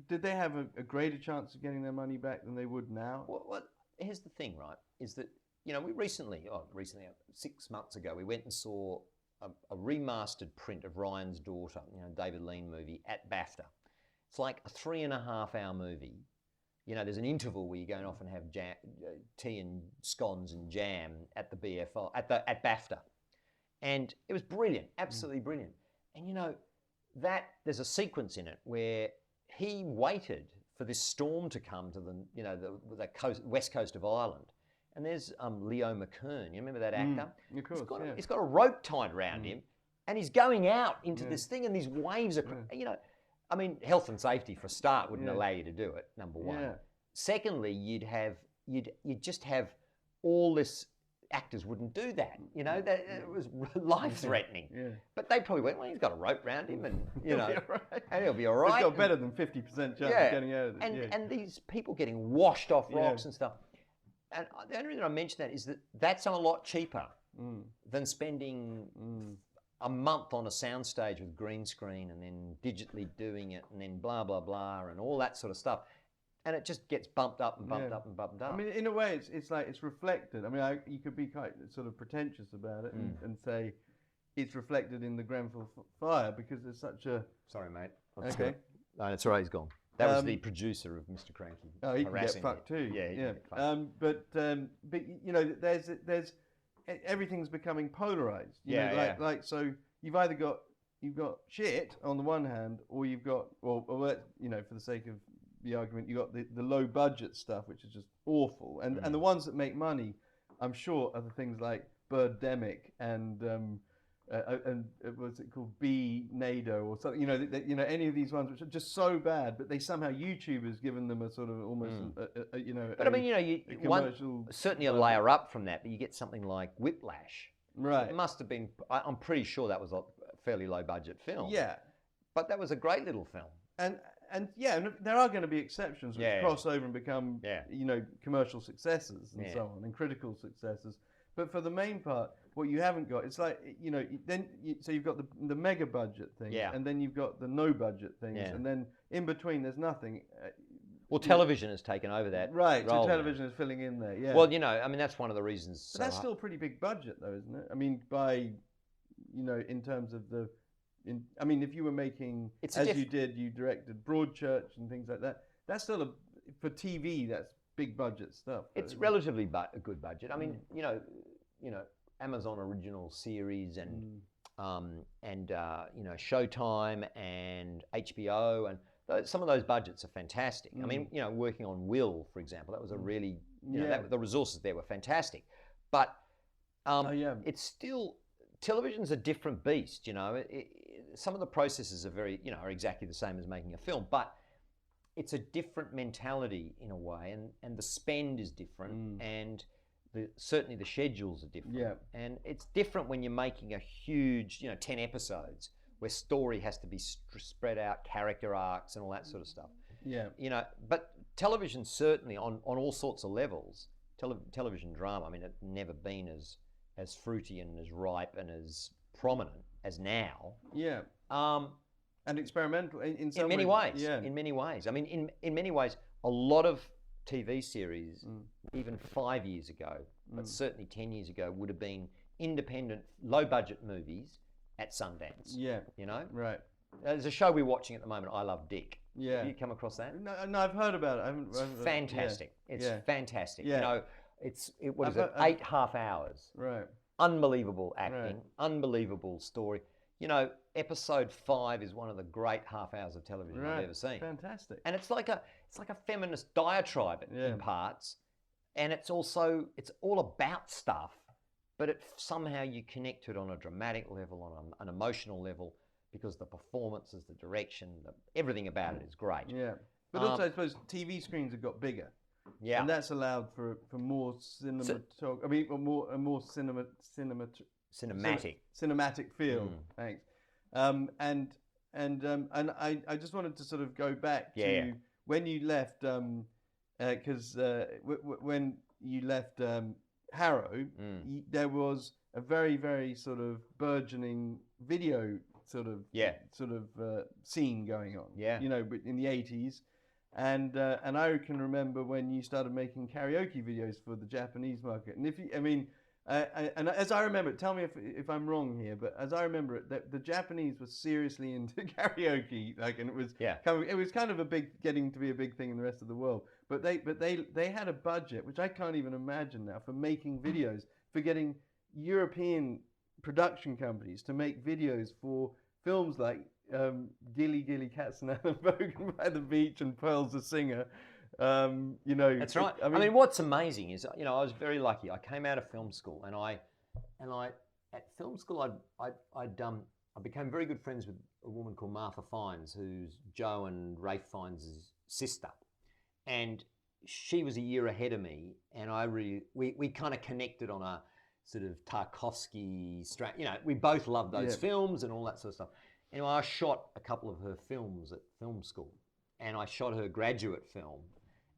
did they have a greater chance of getting their money back than they would now? Well, here's the thing, right? Is that we recently 6 months ago, we went and saw a remastered print of Ryan's Daughter, David Lean movie at BAFTA. It's like a 3.5-hour movie. There's an interval where you're going off and have tea and scones and jam at the BFI at BAFTA, and it was brilliant, absolutely brilliant. And that there's a sequence in it where he waited for this storm to come to the west coast of Ireland, and there's Leo McKern. You remember that actor? Of course, he's got a rope tied around him, and he's going out into this thing, and these waves are, I mean, health and safety for a start wouldn't allow you to do it, number one. Yeah. Secondly, you'd just have all this, actors wouldn't do that, that it was life-threatening. Yeah. But they probably went, well, he's got a rope around him and, and he'll be all right. He's got better than 50% chance of getting out of it. And these people getting washed off rocks and stuff. And the only reason I mention that is that that's a lot cheaper than spending a month on a soundstage with green screen and then digitally doing it and then blah, blah, blah and all that sort of stuff. And it just gets bumped up and bumped up and bumped up. I mean, in a way, it's like it's reflected. I mean, you could be quite sort of pretentious about it and say it's reflected in the Grenfell fire because there's such a... Sorry, mate. Okay. No, that's all right, he's gone. That was the producer of Mr. Cranky. Oh, he can get fucked too. Yeah, he can get fucked. But there's everything's becoming polarized. Like so you've either got shit on the one hand, or you've got or for the sake of the argument, you got the low budget stuff, which is just awful, and the ones that make money, I'm sure, are the things like Birdemic and what's it called, B-Nado or something, any of these ones which are just so bad, but they somehow YouTubers given them a sort of almost But I mean, commercial certainly a layer up from that, but you get something like Whiplash. Right. It must have been, I'm pretty sure that was a fairly low budget film. Yeah. But that was a great little film. And there are going to be exceptions which cross over and become, commercial successes and so on, and critical successes. But for the main part, what you haven't got, it's like, so you've got the mega budget things, and then you've got the no budget things, and then in between there's nothing. Well, television has taken over that. Right, so television is filling in there, yeah. Well, I mean, that's one of the reasons. But that's still a pretty big budget, though, isn't it? I mean, in terms of if you were making, you directed Broadchurch and things like that, that's still for TV, that's big budget stuff. It's relatively a good budget. I mean, Amazon original series and Showtime and HBO and some of those budgets are fantastic. I mean, working on Will, for example, that was a really, the resources there were fantastic. But it's still, television's a different beast, some of the processes are very, are exactly the same as making a film, but it's a different mentality in a way, and the spend is different, and certainly the schedules are different. Yeah. And it's different when you're making a huge, 10 episodes where story has to be spread out, character arcs and all that sort of stuff. Yeah. But television certainly on all sorts of levels, television drama, I mean, it's never been as fruity and as ripe and as prominent as now. Yeah. And experimental in some many ways. Yeah. In many ways. I mean, in many ways, a lot of TV series, even 5 years ago, but certainly 10 years ago, would have been independent, low-budget movies at Sundance. Yeah. Right. There's a show we're watching at the moment, I Love Dick. Yeah. Have you come across that? No, I've heard about it. It's fantastic. Yeah. It's fantastic. Yeah. It's 8 half hours. Right. Unbelievable acting, unbelievable story. Episode 5 is one of the great half hours of television I've ever seen. Fantastic. And it's like a feminist diatribe in parts, and it's all about stuff, but somehow you connect to it on a dramatic level, on an emotional level, because the performances, the direction, everything about it is great. Yeah. But also, I suppose TV screens have got bigger. Yeah. And that's allowed for more cinematic. Cinematic Cinematic feel. Thanks. And I just wanted to sort of go back to when you left, because when you left Harrow, there was a very, very sort of burgeoning video sort of scene going on. Yeah. You know, in the 80s. And I can remember when you started making karaoke videos for the Japanese market. And and as I remember it, tell me if I'm wrong here, but as I remember it, the Japanese were seriously into karaoke, and it was kind of getting to be a big thing in the rest of the world. But they had a budget, which I can't even imagine now, for making videos, for getting European production companies to make videos for films like Gilly Gilly Cats and Alan Bogan by the Beach and Pearl's the Singer. That's right. I mean, what's amazing is, I was very lucky. I came out of film school, and I at film school I became very good friends with a woman called Martha Fiennes, who's Joe and Rafe Fiennes' sister, and she was a year ahead of me, and we kind of connected on a sort of Tarkovsky straight. We both loved those films and all that sort of stuff. Anyway, I shot a couple of her films at film school, and I shot her graduate film.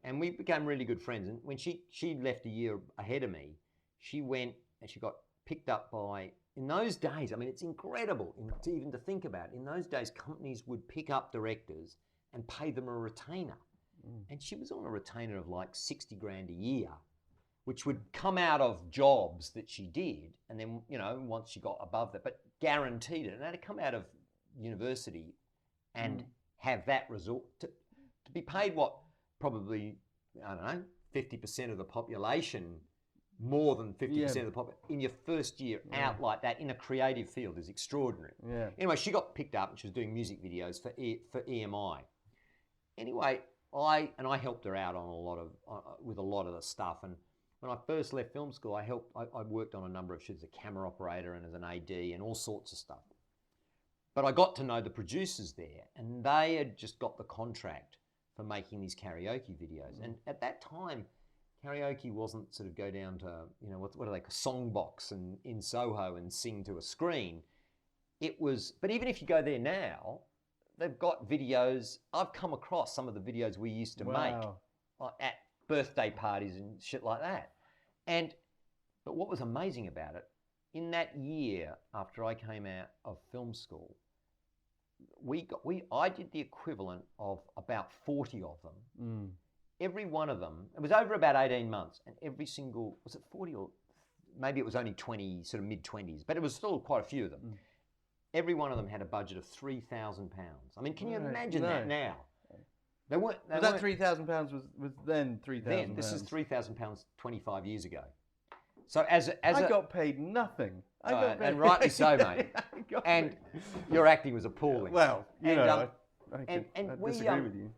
And we became really good friends. And when she left a year ahead of me, she went and she got picked up by, in those days, I mean, it's incredible even to think about. In those days, companies would pick up directors and pay them a retainer. And she was on a retainer of like 60 grand a year, which would come out of jobs that she did. And then, once she got above that, but guaranteed it. And had to come out of university and have that resort to be paid what? Probably, I don't know, 50% of the population, more than 50% of the population, in your first year out like that in a creative field is extraordinary. Yeah. Anyway, she got picked up and she was doing music videos for EMI. Anyway, I helped her out on with a lot of the stuff. And when I first left film school, I worked on a number of shoots as a camera operator and as an AD and all sorts of stuff. But I got to know the producers there, and they had just got the contract for making these karaoke videos. And at that time, karaoke wasn't sort of go down to, what are they, Songbox and in Soho and sing to a screen. It was, but even if you go there now, they've got videos. I've come across some of the videos we used to make at birthday parties and shit like that. But what was amazing about it, in that year after I came out of film school, I did the equivalent of about 40 of them. Every one of them, it was over about 18 months, and every single, was it 40 or maybe it was only 20, sort of mid-20s, but it was still quite a few of them. Every one of them had a budget of £3,000. I mean, can you imagine that now? They weren't. Was that £3,000 was then £3,000? Then, this is £3,000 25 years ago. So as I got paid nothing. And rightly so, mate. And your acting was appalling. Well, I disagree with you.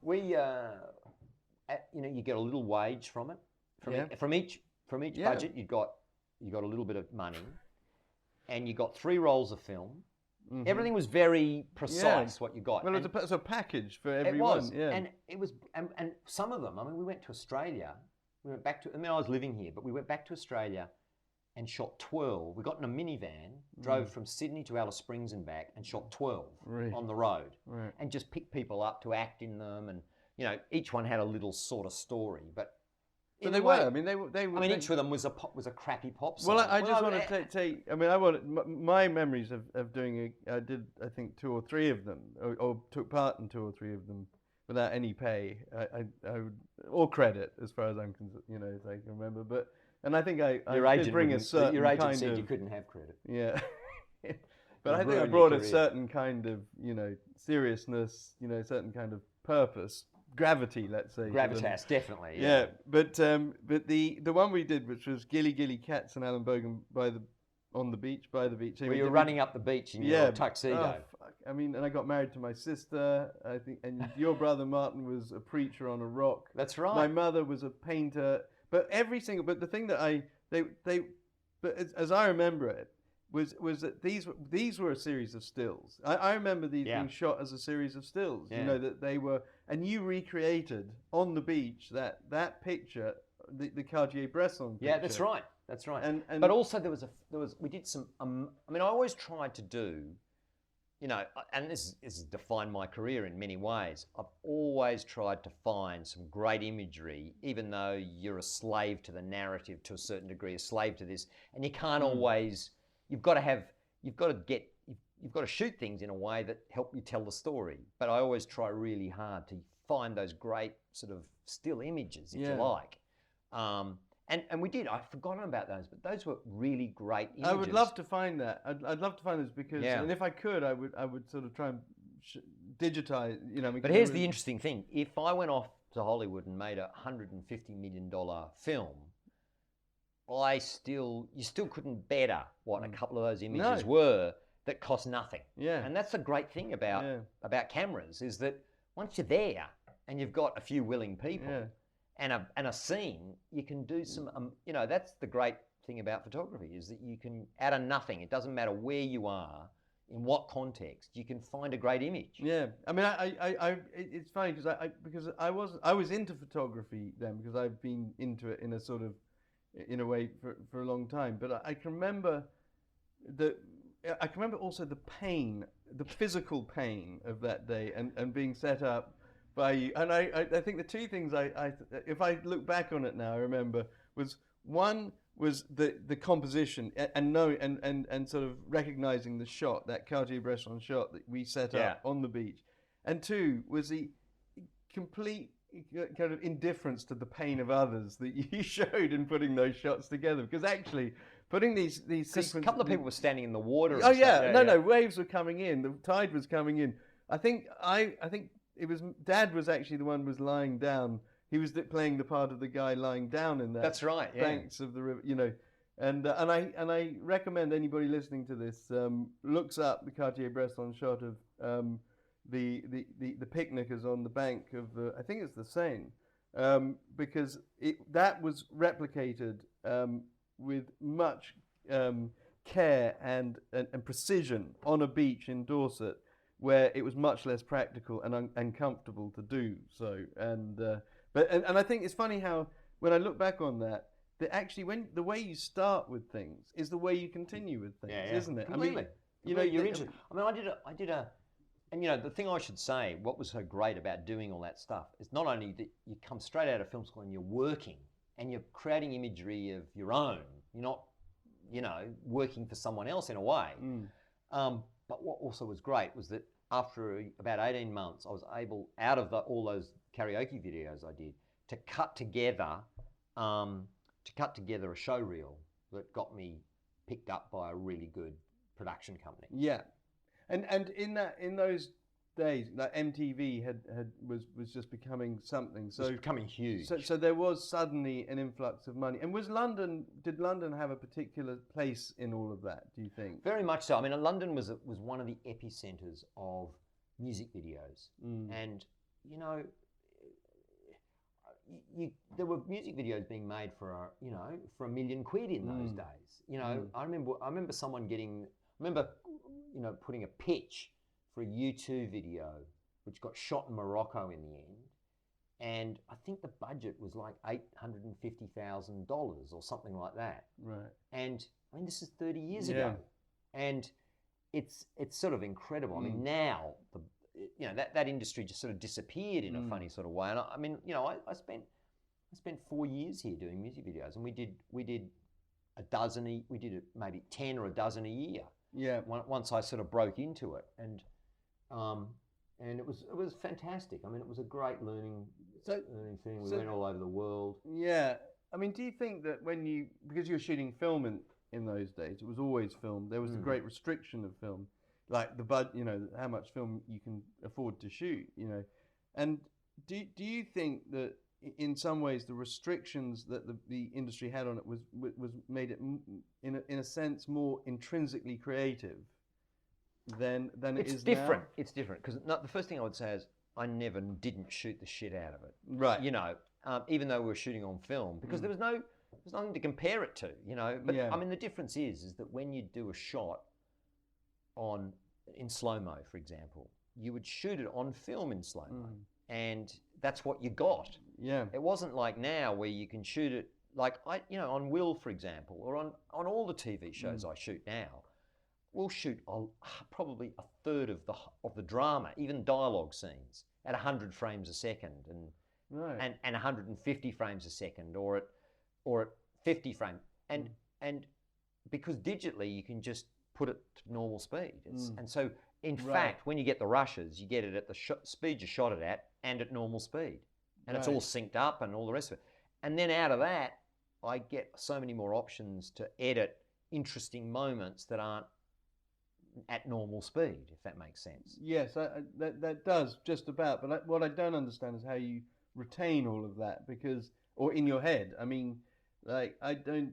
You get a little wage from it. From each budget, you got a little bit of money, and you got 3 rolls of film. Everything was very precise what you got. Well, it was a package for everyone. It was, and it was, and some of them. I mean, we went to Australia. We went back to. I mean, I was living here, but we went back to Australia and shot 12. We got in a minivan, drove from Sydney to Alice Springs and back, and shot 12 on the road, and just picked people up to act in them, and each one had a little sort of story, but they were. I mean, they were. I mean, each of them was a crappy pop song. Well, I just want to take. I mean, my memories of doing. I did, I think, 2 or 3 of them, or took part in 2 or 3 of them without any pay, or credit, as far as I'm concerned. As I can remember, but. And I think I did bring a certain your agent kind said of, you couldn't have credit. Yeah, but I think I brought a certain kind of seriousness, a certain kind of purpose, gravity, let's say. Gravitas, definitely. Yeah, but the one we did, which was Gilly Gilly Cats and Alan Bogan by the beach. Where you're running up the beach in your tuxedo. I mean, and I got married to my sister, I think, and your brother Martin was a preacher on a rock. That's right. My mother was a painter. But the thing that as I remember it, was that these were a series of stills. I remember these being shot as a series of stills. That they were, and you recreated on the beach that picture, the Cartier-Bresson picture. Yeah, that's right. And but also there was we did some. I mean, I always tried to do. and this has defined my career in many ways. I've always tried to find some great imagery, even though you're a slave to the narrative to a certain degree, a slave to this, and you can't always. You've got to shoot things in a way that help you tell the story. But I always try really hard to find those great sort of still images, if you like. And we did. I've forgotten about those, but those were really great images. I would love to find that. I'd love to find those because, and if I could, I would sort of try and digitize. But here's the interesting thing: if I went off to Hollywood and made a $150 million film, you still couldn't better what a couple of those images were that cost nothing. Yeah. And that's the great thing about cameras is that once you're there and you've got a few willing people and a scene, you can do some, that's the great thing about photography is that you can, out of nothing, it doesn't matter where you are, in what context, you can find a great image. Yeah, I mean, it's funny because I was into photography then because I've been into it in a way for a long time. But I can remember also the pain, the physical pain of that day and being set up by you. And I think the two things if I look back on it now, I remember was one was the composition and sort of recognizing the shot, that Cartier-Bresson shot that we set up on the beach, and two was the complete kind of indifference to the pain of others that you showed in putting those shots together. Because actually, putting these sequences, a couple of people were standing in the water. Oh no, waves were coming in, the tide was coming in. I think it was Dad was actually the one who was lying down. He was playing the part of the guy lying down in that. That's right. Yeah. Banks of the river, and I recommend anybody listening to this looks up the Cartier-Bresson shot of the picnickers on the bank of I think it's the Seine, because that was replicated with much care and precision on a beach in Dorset, where it was much less practical and uncomfortable to do so. And I think it's funny how when I look back on that actually the way you start with things is the way you continue with things, isn't it? Completely. You're interested. I mean, I did a. And the thing I should say, what was so great about doing all that stuff is not only that you come straight out of film school and you're working and you're creating imagery of your own. You're not, working for someone else in a way. But what also was great was that after about 18 months, I was able, out of all those karaoke videos I did, to cut together a show reel that got me picked up by a really good production company. Yeah. And in those days, like MTV was just becoming something. So it was becoming huge. So there was suddenly an influx of money. And did London have a particular place in all of that, do you think? Very much so. I mean, London was one of the epicenters of music videos. And there were music videos being made for $1 million in those days. I remember someone putting a pitch for a U2 video, which got shot in Morocco in the end. And I think the budget was like $850,000 or something like that. Right. And I mean, this is 30 years ago. And it's sort of incredible. I mean, now, that industry just sort of disappeared in a funny sort of way. And I spent 4 years here doing music videos, and we did a dozen, we did maybe 10 or a dozen a year. Yeah. Once I sort of broke into it, and it was fantastic. I mean, it was a great learning thing. We went all over the world. Yeah. I mean, do you think that because you were shooting film in those days, it was always film. There was a great restriction of film, like how much film you can afford to shoot. And do you think that in some ways the restrictions that the industry had on it was made it in a sense more intrinsically creative than it is different. now? It's different because the first thing I would say is I never didn't shoot the shit out of it. Right. Even though we were shooting on film, because there's nothing to compare it to. But I mean the difference is that when you do a shot in slow-mo, for example, you would shoot it on film in slow-mo. And that's what you got. Yeah. It wasn't like now where you can shoot it like on Will, for example, or on all the TV shows I shoot now. we'll shoot probably a third of the drama, even dialogue scenes, at 100 frames a second, and 150 frames a second, or at 50 frames, and because digitally you can just put it to normal speed, and so in fact when you get the rushes, you get it at the speed you shot it at and at normal speed, and it's all synced up and all the rest of it, and then out of that I get so many more options to edit interesting moments that aren't at normal speed, if that makes sense. Yes, that does just about. But what I don't understand is how you retain all of that, or in your head. I mean, like I don't.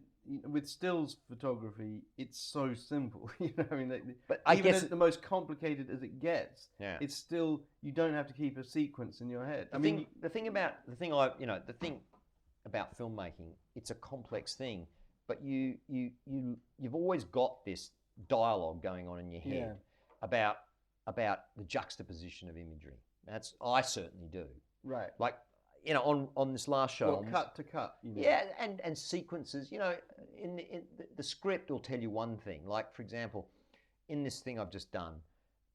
With stills photography, it's so simple. You know, I mean, but I guess the most complicated as it gets, it's still, you don't have to keep a sequence in your head. The thing about filmmaking, it's a complex thing, but you've always got this dialogue going on in your head about the juxtaposition of imagery. I certainly do. Right. Like, you know, on this last show, cut to cut. You know? Yeah, and sequences. You know, in the script will tell you one thing. Like, for example, in this thing I've just done,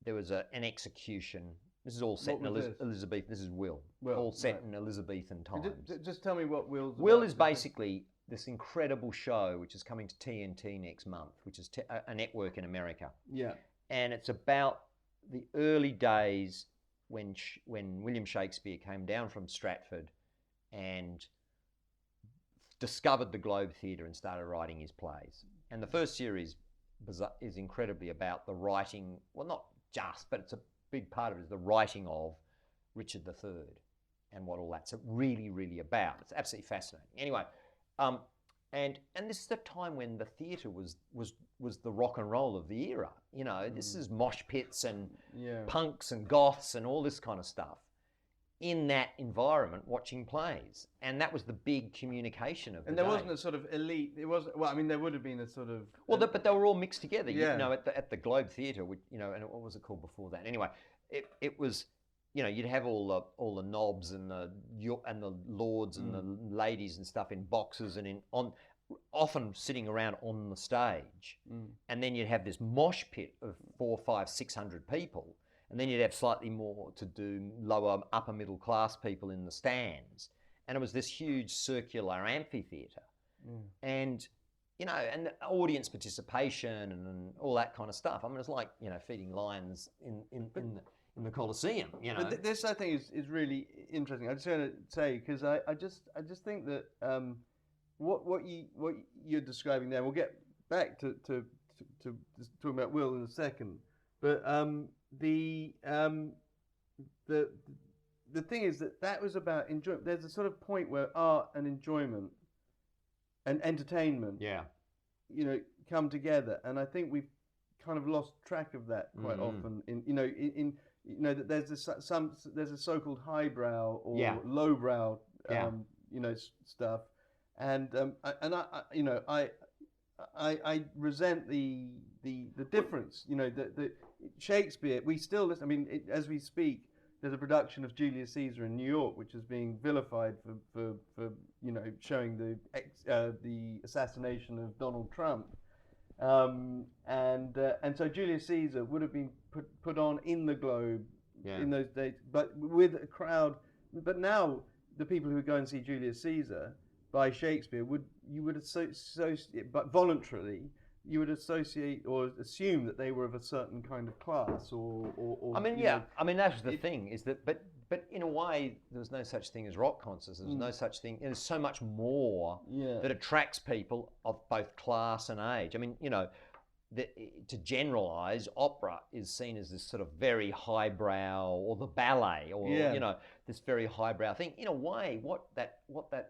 there was an execution. This is all set in Elizabethan. This is Will. All set in Elizabethan times. Just tell me what Will's. Will is basically this incredible show which is coming to TNT next month, which is a network in America. Yeah. And it's about the early days when William Shakespeare came down from Stratford and discovered the Globe Theatre and started writing his plays. And the first series is incredibly about the writing, well, not just, but it's a big part of it is the writing of Richard III and what all that's really, really about. It's absolutely fascinating. Anyway, and this is the time when the theatre was the rock and roll of the era. You know, this is mosh pits and punks and goths and all this kind of stuff in that environment watching plays. And that was the big communication of the And there day. wasn't a sort of elite, it wasn't, well, I mean, there would have been a sort of... but they were all mixed together, you know, at the Globe Theatre, you know, and what was it called before that? Anyway, it was... You know, you'd have all the knobs and the lords and the ladies and stuff in boxes and often sitting around on the stage, and then you'd have this mosh pit of 400, 500, 600 people, and then you'd have slightly more to do lower, upper middle class people in the stands, and it was this huge circular amphitheatre, and you know, and audience participation and all that kind of stuff. I mean, it's like, you know, feeding lions in the Colosseum, you know. But this I think is really interesting. I just want to say, because I just think that what you're describing there. We'll get back to talking about Will in a second, but the thing is that was about enjoyment. There's a sort of point where art and enjoyment and entertainment, you know, come together, and I think we've kind of lost track of that quite often. You know that there's a so-called highbrow or lowbrow, you know, stuff, and I resent the difference. You know, the Shakespeare. We still listen. I mean, as we speak, there's a production of Julius Caesar in New York, which is being vilified for you know, showing the assassination of Donald Trump. And so Julius Caesar would have been put on in the Globe in those days, but with a crowd. But now the people who go and see Julius Caesar by Shakespeare would associate, but voluntarily, you would associate or assume that they were of a certain kind of class, or I mean, yeah, I mean, that's the thing, is that, but in a way, there was no such thing as rock concerts. There's no such thing. There's so much more that attracts people of both class and age. I mean, you know, to generalise, opera is seen as this sort of very highbrow, or the ballet, or you know, this very highbrow thing. In a way, what that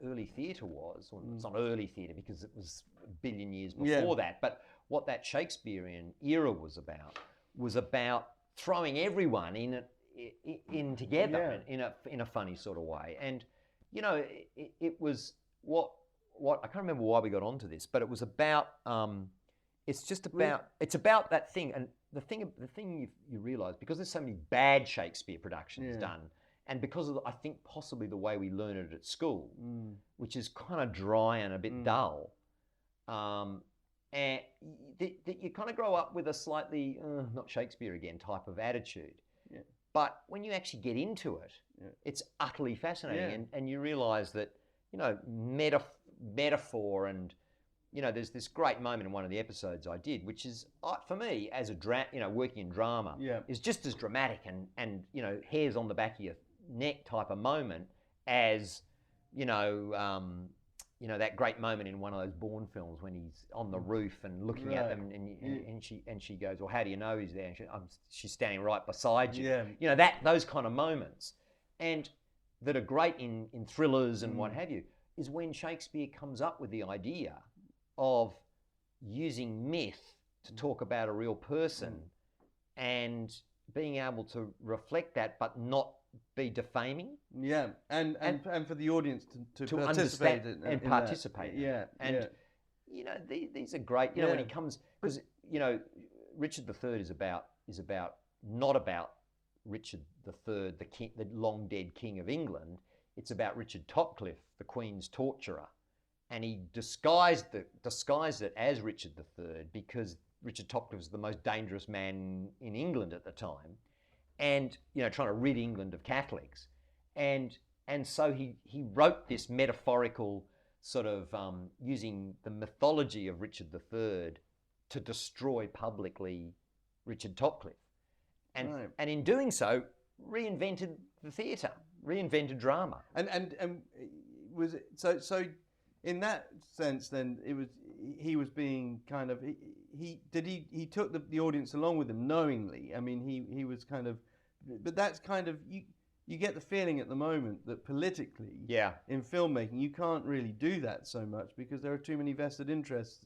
early theatre was, well, it's not early theatre because it was a billion years before that, but what that Shakespearean era was about throwing everyone in together in a funny sort of way. And you know, it was what I can't remember why we got onto this, but it was about it's about that thing. And the thing you realise, because there's so many bad Shakespeare productions done, and because of I think possibly the way we learn it at school, which is kind of dry and a bit dull, and that you kind of grow up with a slightly not Shakespeare again type of attitude. Yeah. But when you actually get into it, it's utterly fascinating, and you realise that metaphor and there's this great moment in one of the episodes I did, which is for me as a working in drama, is just as dramatic and hairs on the back of your neck type of moment as that great moment in one of those Bourne films when he's on the roof and looking at them, and she goes, "Well, how do you know he's there?" And she's standing right beside you. Yeah. Those kind of moments, and that are great in thrillers and what have you, is when Shakespeare comes up with the idea of using myth to talk about a real person and being able to reflect that, but not be defaming. Yeah, and for the audience to participate and participate. Yeah, and these are great. When he comes, because Richard III is not about Richard III, the king, the long dead king of England. It's about Richard Topcliffe, the Queen's torturer, and he disguised it as Richard III because Richard Topcliffe was the most dangerous man in England at the time, and trying to rid England of Catholics, and so he wrote this metaphorical sort of using the mythology of Richard III to destroy publicly Richard Topcliffe, and in doing so reinvented the theatre, reinvented drama, and was it so in that sense then he was being kind of he took the audience along with him knowingly. I mean he was kind of, but that's kind of you get the feeling at the moment that politically in filmmaking you can't really do that so much because there are too many vested interests,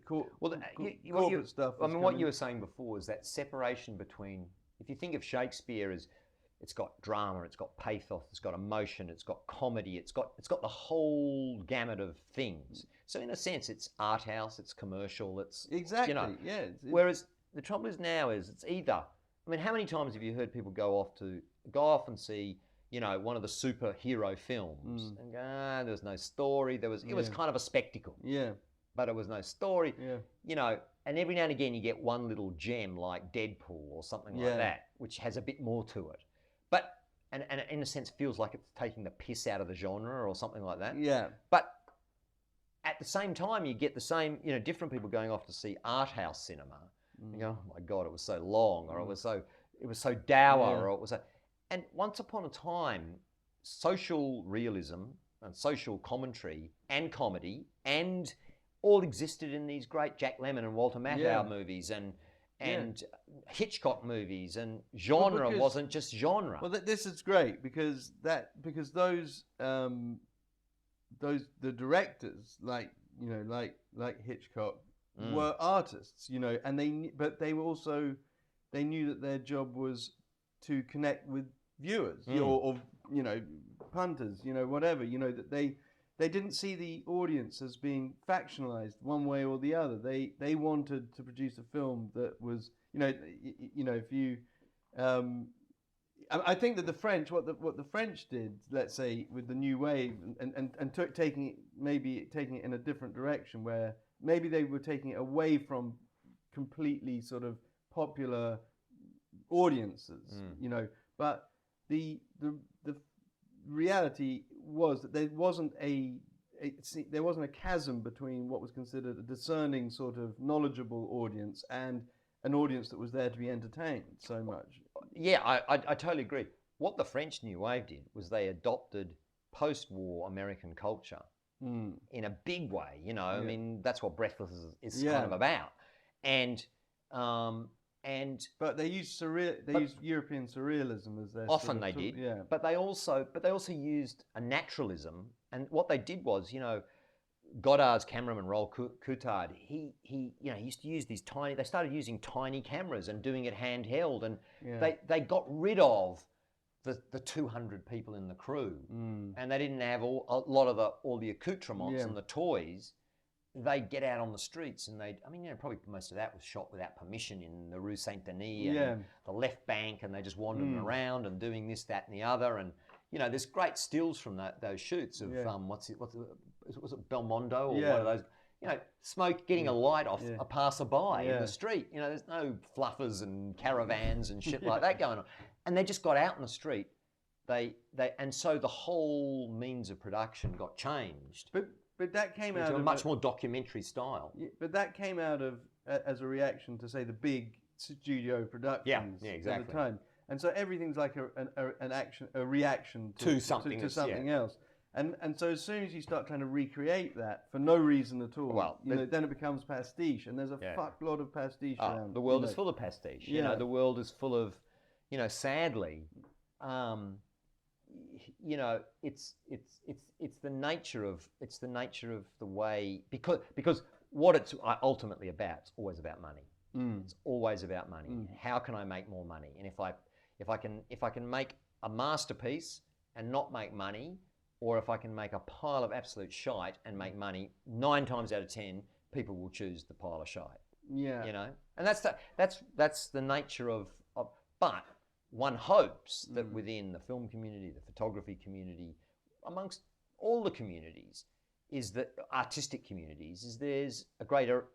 corporate stuff. I mean, what you were saying before is that separation between, if you think of Shakespeare as it's got drama, it's got pathos, it's got emotion, it's got comedy, it's got the whole gamut of things. So in a sense, it's art house, it's commercial, it's exactly Whereas the trouble is now is it's either. I mean, how many times have you heard people go off and see one of the superhero films and go, there was no story, it was kind of a spectacle, but it was no story, and every now and again you get one little gem like Deadpool or something like that, which has a bit more to it. But and in a sense feels like it's taking the piss out of the genre or something like that. Yeah. But at the same time, you get the same, different people going off to see art house cinema. You go, oh my God, it was so long, or it was so dour, or it was and once upon a time, social realism and social commentary and comedy and all existed in these great Jack Lemmon and Walter Matthau movies and Hitchcock movies, and genre wasn't just genre. Well, this is great because those the directors like Hitchcock were artists, and they were also, they knew that their job was to connect with viewers or punters, whatever, that they didn't see the audience as being factionalized one way or the other. They wanted to produce a film that was, if you, I think that the French, what the French did, let's say, with the New Wave, and taking it in a different direction, where maybe they were taking it away from completely sort of popular audiences, but the reality was that there wasn't a chasm between what was considered a discerning sort of knowledgeable audience and an audience that was there to be entertained so much. Yeah, I totally agree. What the French New Wave did was they adopted post-war American culture in a big way. I mean, that's what Breathless is kind of about. But they used European surrealism as their often they did. Yeah. But they also used a naturalism, and what they did was, Godard's cameraman Roll Coutard, he used to use these tiny. They started using tiny cameras and doing it handheld, and they got rid of the 200 people in the crew, and they didn't have a lot of all the accoutrements and the toys. They'd get out on the streets and probably most of that was shot without permission in the Rue Saint-Denis and the left bank, and they just wandering around and doing this, that and the other. And, there's great stills from those shoots of, was it Belmondo or one of those? smoke, getting a light off Yeah. a passerby in Yeah. the street. There's no fluffers and caravans and shit like that going on. And they just got out in the street. And so the whole means of production got changed But that came out into a of much more documentary style. But that came out of as a reaction to, say, the big studio productions Yeah, at exactly. the time. And so everything's like a reaction To something to something else. And so as soon as you start trying to recreate that for no reason at all, Well, then it becomes pastiche, and there's a fuckload of pastiche around. The world is full of pastiche. The world is full of, sadly, it's the nature of the way, because what it's ultimately about, it's always about money. It's always about money. How can I make more money? And if I can make a masterpiece and not make money, or if I can make a pile of absolute shite and make money, 9 times out of 10, people will choose the pile of shite. Yeah. And that's the nature of. But one hopes that within the film community, the photography community, amongst all the communities, is that artistic communities, is there's a greater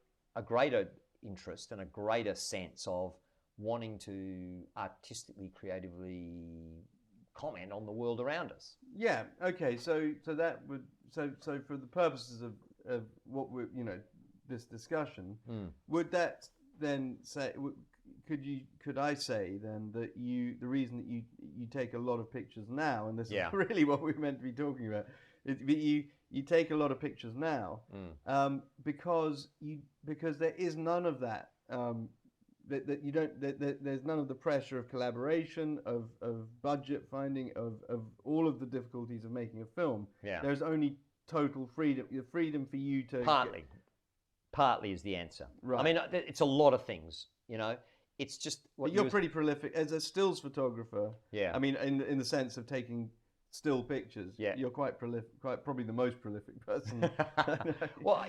interest and a greater sense of wanting to artistically, creatively comment on the world around us. Yeah. Okay. So that would so for the purposes of what we're this discussion, would that then say? Could I say then that the reason that you take a lot of pictures now, and this is really what we're meant to be talking about, you take a lot of pictures now because there is none of that. That you don't. There's none of the pressure of collaboration, of budget finding, of all of the difficulties of making a film. Yeah. There's only total freedom. The freedom for you to Partly is the answer. Right. I mean, it's a lot of things. It's just. But you're pretty prolific as a stills photographer. Yeah. I mean, in the sense of taking still pictures. Yeah. You're quite prolific. Quite probably the most prolific person. Well,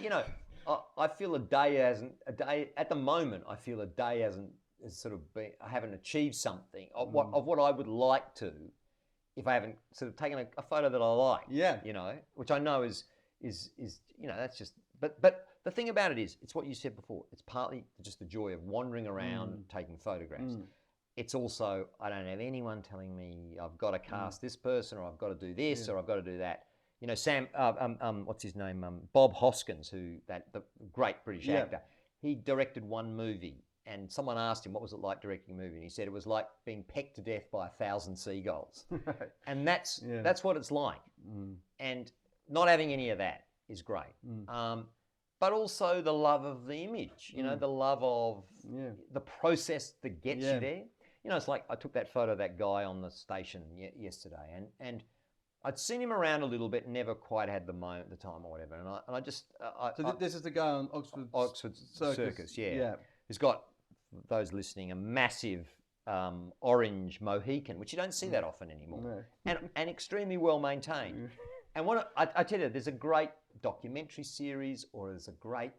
I feel a day at the moment. I feel a day hasn't sort of been. I haven't achieved something of what I would like to, if I haven't sort of taken a photo that I like. Yeah. Which I know is that's just. But the thing about it is, it's what you said before. It's partly just the joy of wandering around taking photographs. It's also, I don't have anyone telling me I've got to cast this person, or I've got to do this, or I've got to do that. Sam, what's his name? Bob Hoskins, the great British actor. He directed one movie, and someone asked him, what was it like directing a movie? And he said it was like being pecked to death by 1,000 seagulls. And that's what it's like. And not having any of that is great. But also the love of the image, the love of the process that gets you there. It's like I took that photo of that guy on the station yesterday, and I'd seen him around a little bit, never quite had the time or whatever. And I just... this is the guy on Oxford Circus, yeah. Who's got, those listening, a massive orange Mohican, which you don't see that often anymore. No. And extremely well maintained. And I tell you, there's a great documentary series, or there's a great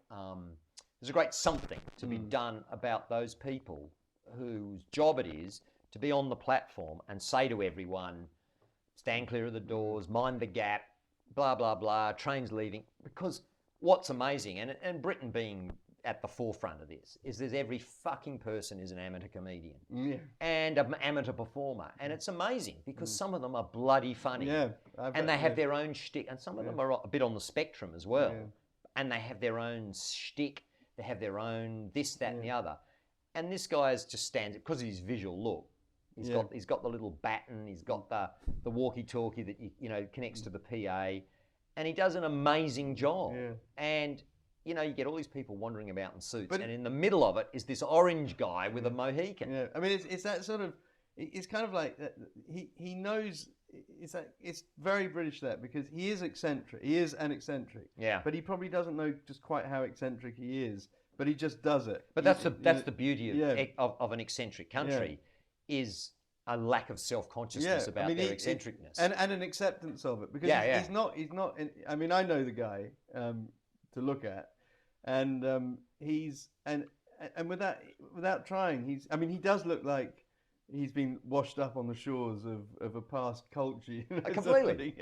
something to be done about those people whose job it is to be on the platform and say to everyone, stand clear of the doors, mind the gap, blah, blah, blah, trains leaving. Because what's amazing, and Britain being at the forefront of this, is there's every fucking person is an amateur comedian and an amateur performer. And it's amazing because some of them are bloody funny. Yeah, and they have their own shtick. And some of them are a bit on the spectrum as well. Yeah. And they have their own shtick. They have their own this, that, and the other. And this guy just stands, because of his visual look, he's got the little baton, he's got the walkie-talkie that connects to the PA, and he does an amazing job. Yeah. And you get all these people wandering about in suits, and in the middle of it is this orange guy with a Mohican. Yeah, I mean it's that sort of, it's kind of like he knows. It's very British that, because he is eccentric. He is an eccentric. Yeah. But he probably doesn't know just quite how eccentric he is. But he just does it. But that's the beauty of an eccentric country, is a lack of self-consciousness about their eccentricness and an acceptance of it, because he's not. I mean, I know the guy to look at, and he's and without trying, he does look like he's been washed up on the shores of a past culture. You know, Completely.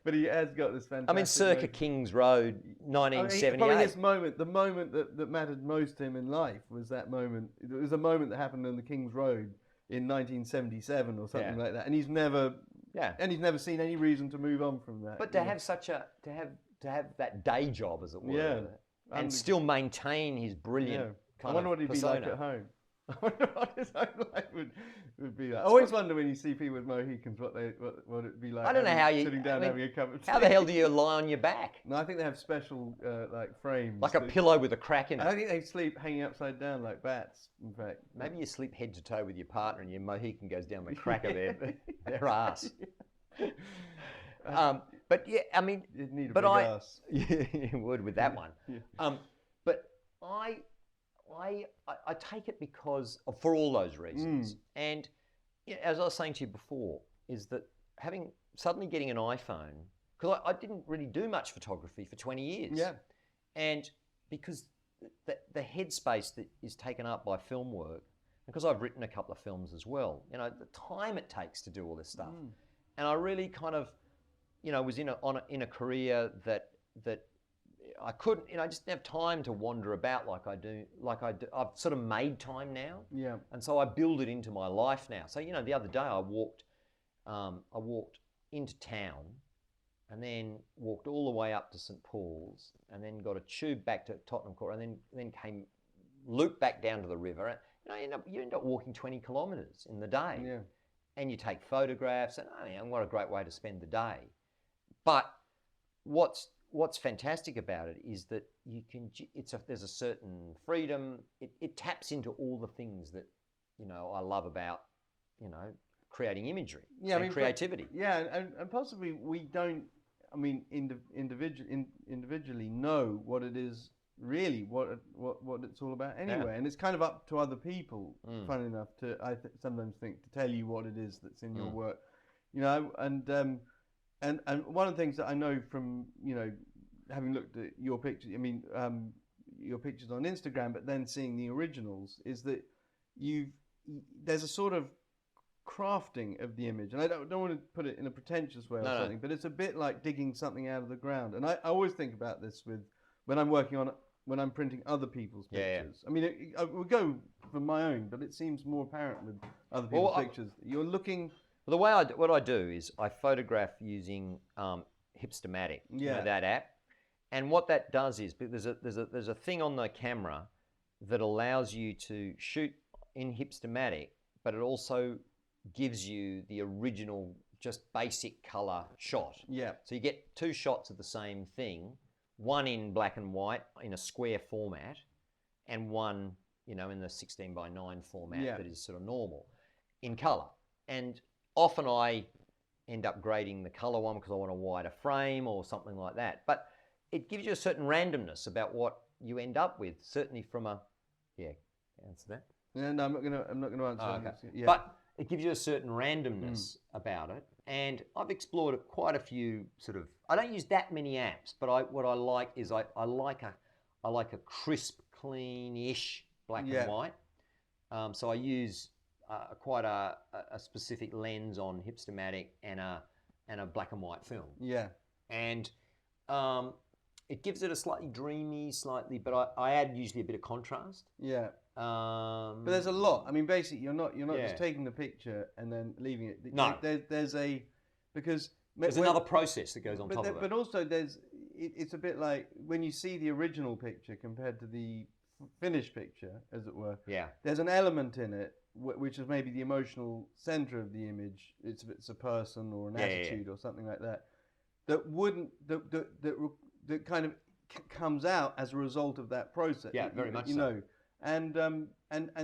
But he has got this fantastic. I mean, circa King's Road, 1978. Probably his moment, the moment that mattered most to him in life was that moment. It was a moment that happened on the King's Road in 1977 or something like that, and he's never seen any reason to move on from that. But to have to have that day job, as it were, and still maintain his brilliant kind of I wonder what he'd persona. be like at home. I wonder what his home life would be like. I always wonder when you see people with Mohicans what it'd be like. I don't know how you sitting down having a cup of tea. How the hell do you lie on your back? No, I think they have special like frames, like a pillow with a crack in it. I think they sleep hanging upside down like bats. In fact, maybe you sleep head to toe with your partner, and your Mohican goes down the crack of their ass. But yeah, I mean, you'd need a big ass. Yeah, you would with that one. Yeah. But I take it because for all those reasons. And as I was saying to you before, is that suddenly getting an iPhone, because I didn't really do much photography for 20 years. Yeah. And because the headspace that is taken up by film work, because I've written a couple of films as well, the time it takes to do all this stuff. And I really kind of, was in a career that I couldn't, I just didn't have time to wander about like I do. I've sort of made time now. Yeah. And so I build it into my life now. So, the other day I walked into town and then walked all the way up to St. Paul's and then got a tube back to Tottenham Court and then looped back down to the river. You end up walking 20 kilometres in the day. Yeah. And you take photographs and what a great way to spend the day. But what's fantastic about it is that there's a certain freedom. It taps into all the things that I love about creating imagery and creativity. And possibly we don't. I mean, individually know what it is really, what it's all about anyway, and it's kind of up to other people. Funny enough, I sometimes think to tell you what it is that's in your work, And one of the things that I know from, having looked at your pictures, your pictures on Instagram, but then seeing the originals, is that there's a sort of crafting of the image. And I don't want to put it in a pretentious way or something, but it's a bit like digging something out of the ground. And I always think about this when I'm printing other people's pictures. Yeah. I mean, I would go for my own, but it seems more apparent with other people's pictures. You're looking... Well, what I do is I photograph using Hipstamatic, that app, and what that does is there's a thing on the camera that allows you to shoot in Hipstamatic, but it also gives you the original, just basic color shot. Yeah. So you get two shots of the same thing, one in black and white in a square format, and one in the 16:9 format that is sort of normal in color. And often I end up grading the colour one because I want a wider frame or something like that. But it gives you a certain randomness about what you end up with, certainly from a... Yeah, answer that? Yeah, no, I'm not going to answer that. Okay. Yeah. But it gives you a certain randomness about it. And I've explored quite a few sort of... I don't use that many apps, but what I like is I like a crisp, clean-ish black and white. So I use... quite a specific lens on Hipstamatic and a black and white film. Yeah. And it gives it a slightly dreamy, but I add usually a bit of contrast. Yeah. But there's a lot. I mean, basically, you're not just taking the picture and then leaving it. No. There's another process that goes on top of it. But also it's a bit like when you see the original picture compared to the finished picture, as it were. Yeah. There's an element in it which is maybe the emotional center of the image. It's a person or an attitude or something like that. That kind of comes out as a result of that process. Yeah, very much so. And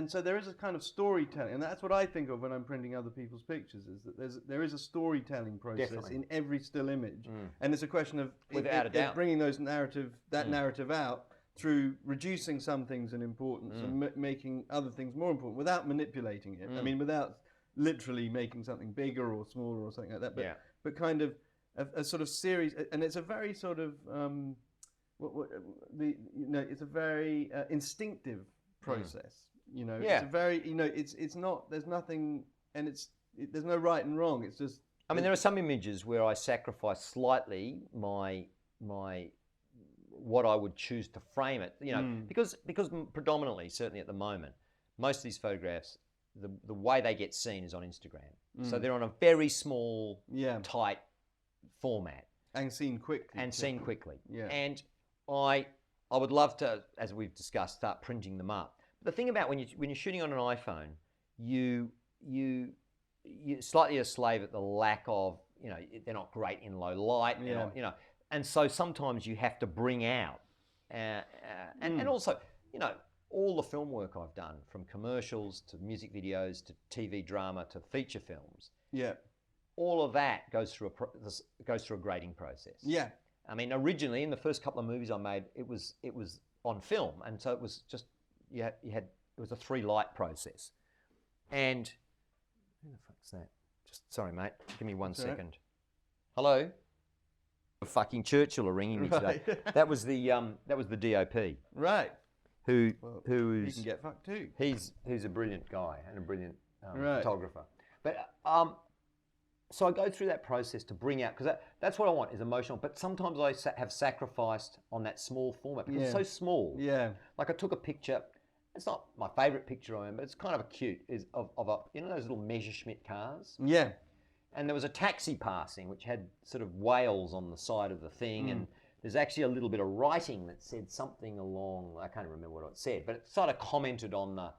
so there is a kind of storytelling, and that's what I think of when I'm printing other people's pictures. Is that there is a storytelling process in every still image, and it's a question of without a doubt bringing that narrative out through reducing some things in importance and making other things more important without manipulating it. I mean, without literally making something bigger or smaller or something like that, but kind of a sort of series, and it's a very sort of it's a very instinctive process. It's a very it's not. There's nothing there's no right and wrong. It's just. I mean, there are some images where I sacrifice slightly my what I would choose to frame it, because predominantly, certainly at the moment, most of these photographs, the way they get seen is on Instagram. So they're on a very small, tight format. And seen quickly. Yeah. And I would love to, as we've discussed, start printing them up. But the thing about when you're shooting on an iPhone, you're slightly a slave at the lack of, they're not great in low light, and so sometimes you have to bring out, and also, all the film work I've done, from commercials to music videos to TV drama to feature films, all of that goes through a grading process. Yeah. I mean, originally in the first couple of movies I made, it was on film, and so it was just it was a 3-light process. And who the fuck's that? Just sorry, mate. Give me one second. Hello. Fucking Churchill are ringing me today. That was the DOP. Right. Who He is can get fucked too. He's a brilliant guy and a brilliant photographer. But so I go through that process to bring out, because that's what I want, is emotional. But sometimes I have sacrificed on that small format because it's so small. Yeah. Like I took a picture. It's not my favourite picture I own, but it's kind of cute. Is of a, those little Messerschmitt cars. Yeah. And there was a taxi passing which had sort of whales on the side of the thing, and there's actually a little bit of writing that said something along, I can't remember what it said, but it sort of commented on the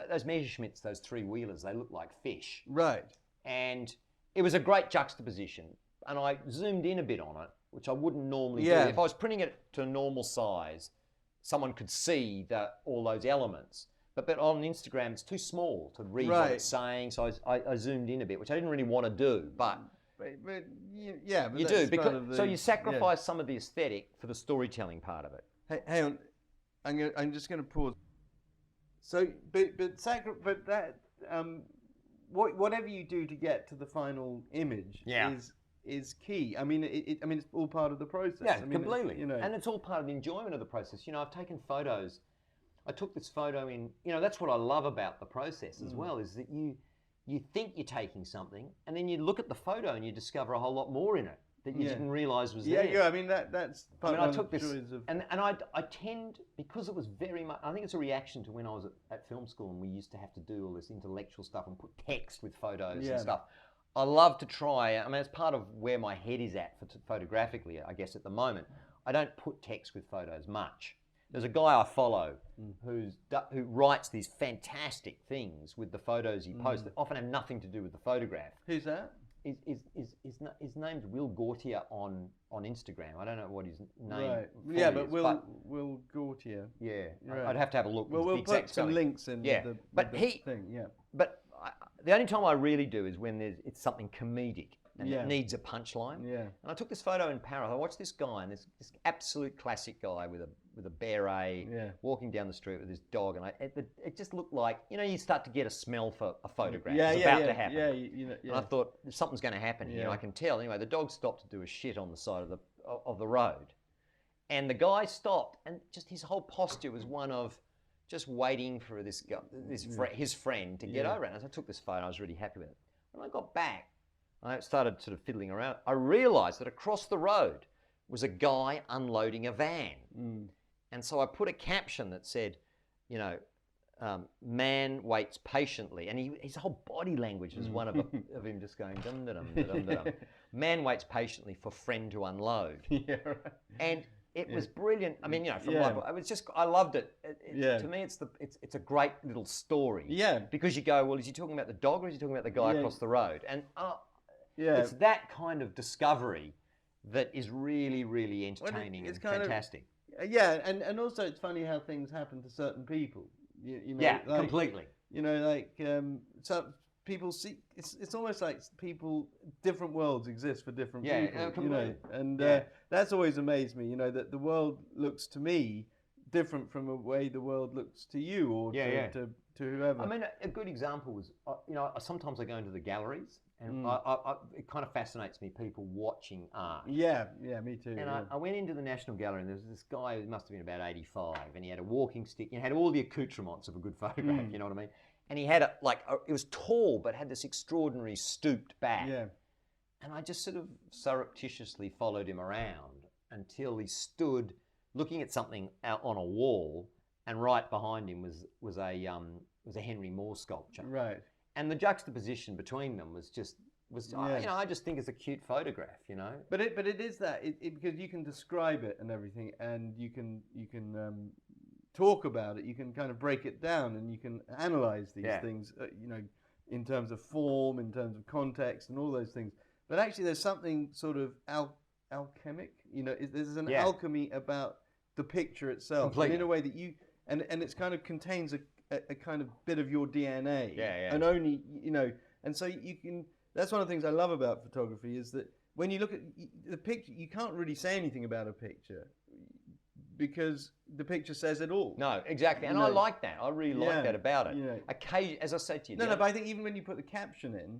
those Messerschmitts, those 3-wheelers, they look like fish. Right. And it was a great juxtaposition, and I zoomed in a bit on it, which I wouldn't normally do. If I was printing it to a normal size, someone could see all those elements. But on Instagram, it's too small to read what it's saying, so I zoomed in a bit, which I didn't really want to do, but you do, because so you sacrifice some of the aesthetic for the storytelling part of it. Hey, hang on, I'm just going to pause. So, whatever you do to get to the final image is key. I mean, it's all part of the process. Yeah, I mean, completely. And it's all part of the enjoyment of the process. I've taken photos. I took this photo in. That's what I love about the process as well, is that you think you're taking something, and then you look at the photo and you discover a whole lot more in it that you didn't realise was there. Yeah, I mean that's part I took this, and I tend, because it was very much, I think it's a reaction to when I was at film school and we used to have to do all this intellectual stuff and put text with photos and stuff. I love to try, I mean, it's part of where my head is at photographically, I guess, at the moment. I don't put text with photos much. There's a guy I follow who writes these fantastic things with the photos he posts that often have nothing to do with the photograph. Who's that? His name's Will Gautier on Instagram. I don't know what his name right. Yeah, but Will Gautier. Yeah, right. I'd have to have a look. Well, we'll put some links in the thing. Yeah. But the only time I really do is when it's something comedic and it needs a punchline. Yeah. And I took this photo in Paris. I watched this guy, and this absolute classic guy with a beret walking down the street with his dog, and it just looked like, you start to get a smell for a photograph. It's about to happen. And I thought, something's going to happen here. I can tell. Anyway, the dog stopped to do a shit on the side of the road, and the guy stopped, and just his whole posture was one of just waiting for his friend to get over it. And as I took this photo, I was really happy with it. When I got back, I started sort of fiddling around. I realised that across the road was a guy unloading a van. And so I put a caption that said, man waits patiently. And his whole body language was one of him just going, dum dum dum dum dum. Man waits patiently for friend to unload. Yeah, right. And it was brilliant. I mean, from I loved it. To me, it's a great little story. Yeah. Because you go, well, is he talking about the dog or is he talking about the guy across the road? And it's that kind of discovery that is really, really entertaining and fantastic. And also it's funny how things happen to certain people. Completely. So people see, it's almost like different worlds exist for different people. Completely. And that's always amazed me. That the world looks to me different from the way the world looks to you or to whoever. I mean, a good example was, sometimes I go into the galleries and it kind of fascinates me, people watching art. Yeah, me too. And I went into the National Gallery and there was this guy who must have been about 85 and he had a walking stick, had all the accoutrements of a good photograph, you know what I mean? And he had it was tall, but had this extraordinary stooped back. Yeah. And I just sort of surreptitiously followed him around until he stood looking at something out on a wall, and right behind him was a Henry Moore sculpture. Right. And the juxtaposition between them was I just think it's a cute photograph, But it is that because you can describe it and everything, and you can talk about it. You can kind of break it down, and you can analyze these things, in terms of form, in terms of context, and all those things. But actually, there's something sort of alchemic. There's an alchemy about the picture itself, completely. And in a way that and it's kind of contains a kind of bit of your DNA. Yeah. And only and so you can. That's one of the things I love about photography is that when you look at the picture, you can't really say anything about a picture because the picture says it all. No, exactly. And I like that. I really like that about it. Occasionally, as I said to you. No, but I think even when you put the caption in,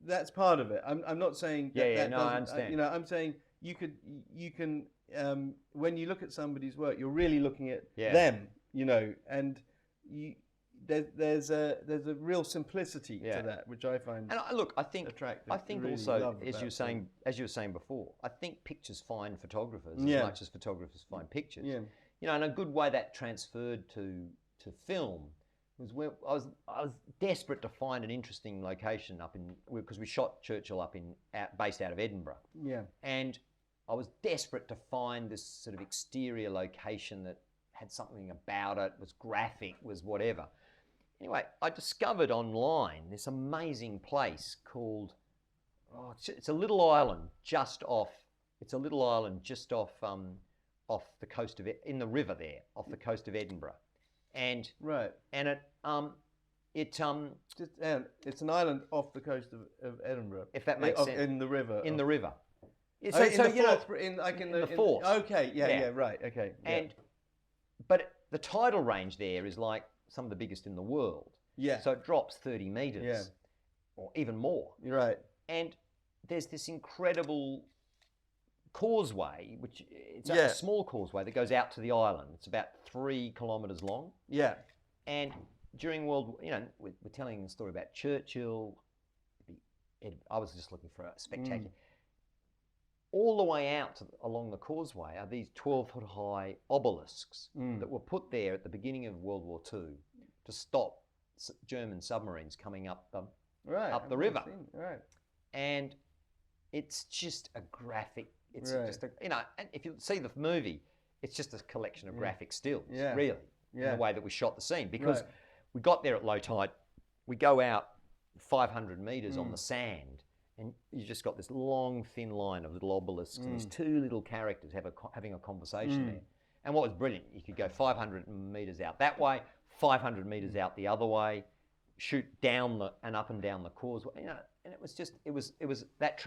that's part of it. I'm not saying that I understand. I'm saying you can when you look at somebody's work, you're really looking at them, and there's a real simplicity to that, which I find attractive. I think really also, as you were saying before, I think pictures find photographers as much as photographers find pictures. Yeah. And a good way that transferred to film was where I was desperate to find an interesting location because we shot Churchill based out of Edinburgh. Yeah. And I was desperate to find this sort of exterior location that had something about it, was graphic, was whatever. Anyway, I discovered online this amazing place called, it's a little island just off the coast of, in the river there, off the coast of Edinburgh. And it's an island off the coast of Edinburgh. If that makes sense. In the river. In the river. In the Forth. Okay, right, okay. But the tidal range there is like some of the biggest in the world. Yeah. So it drops 30 metres or even more. You're right. And there's this incredible causeway, which it's a small causeway that goes out to the island. It's about 3 kilometres long. Yeah. And during we're telling the story about Churchill. I was just looking for a spectacular. All the way out along the causeway are these 12-foot high obelisks that were put there at the beginning of World War II to stop German submarines coming up the river. Right. And it's just a graphic. It's just and if you see the movie, it's just a collection of graphic stills, really, in the way that we shot the scene. Because we got there at low tide, we go out 500 metres on the sand, and you just got this long, thin line of little obelisks and these 2 little characters having a conversation there. And what was brilliant, you could go 500 metres out that way, 500 metres out the other way, shoot down and up and down the causeway, and it was that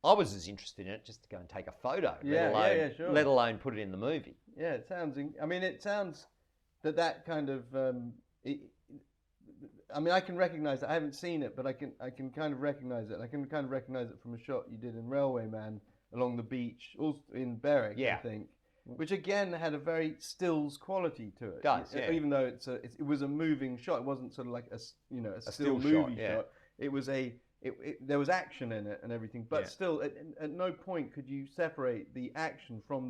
I was as interested in it just to go and take a photo, let alone put it in the movie. Yeah, it sounds that kind of. I can recognise it. I haven't seen it, but I can kind of recognise it. I can kind of recognise it from a shot you did in Railwayman along the beach, also in Berwick, I think, which again had a very stills quality to it. Even though it was a moving shot, it wasn't sort of like a still movie shot. It was there was action in it and everything, but still, at no point could you separate the action from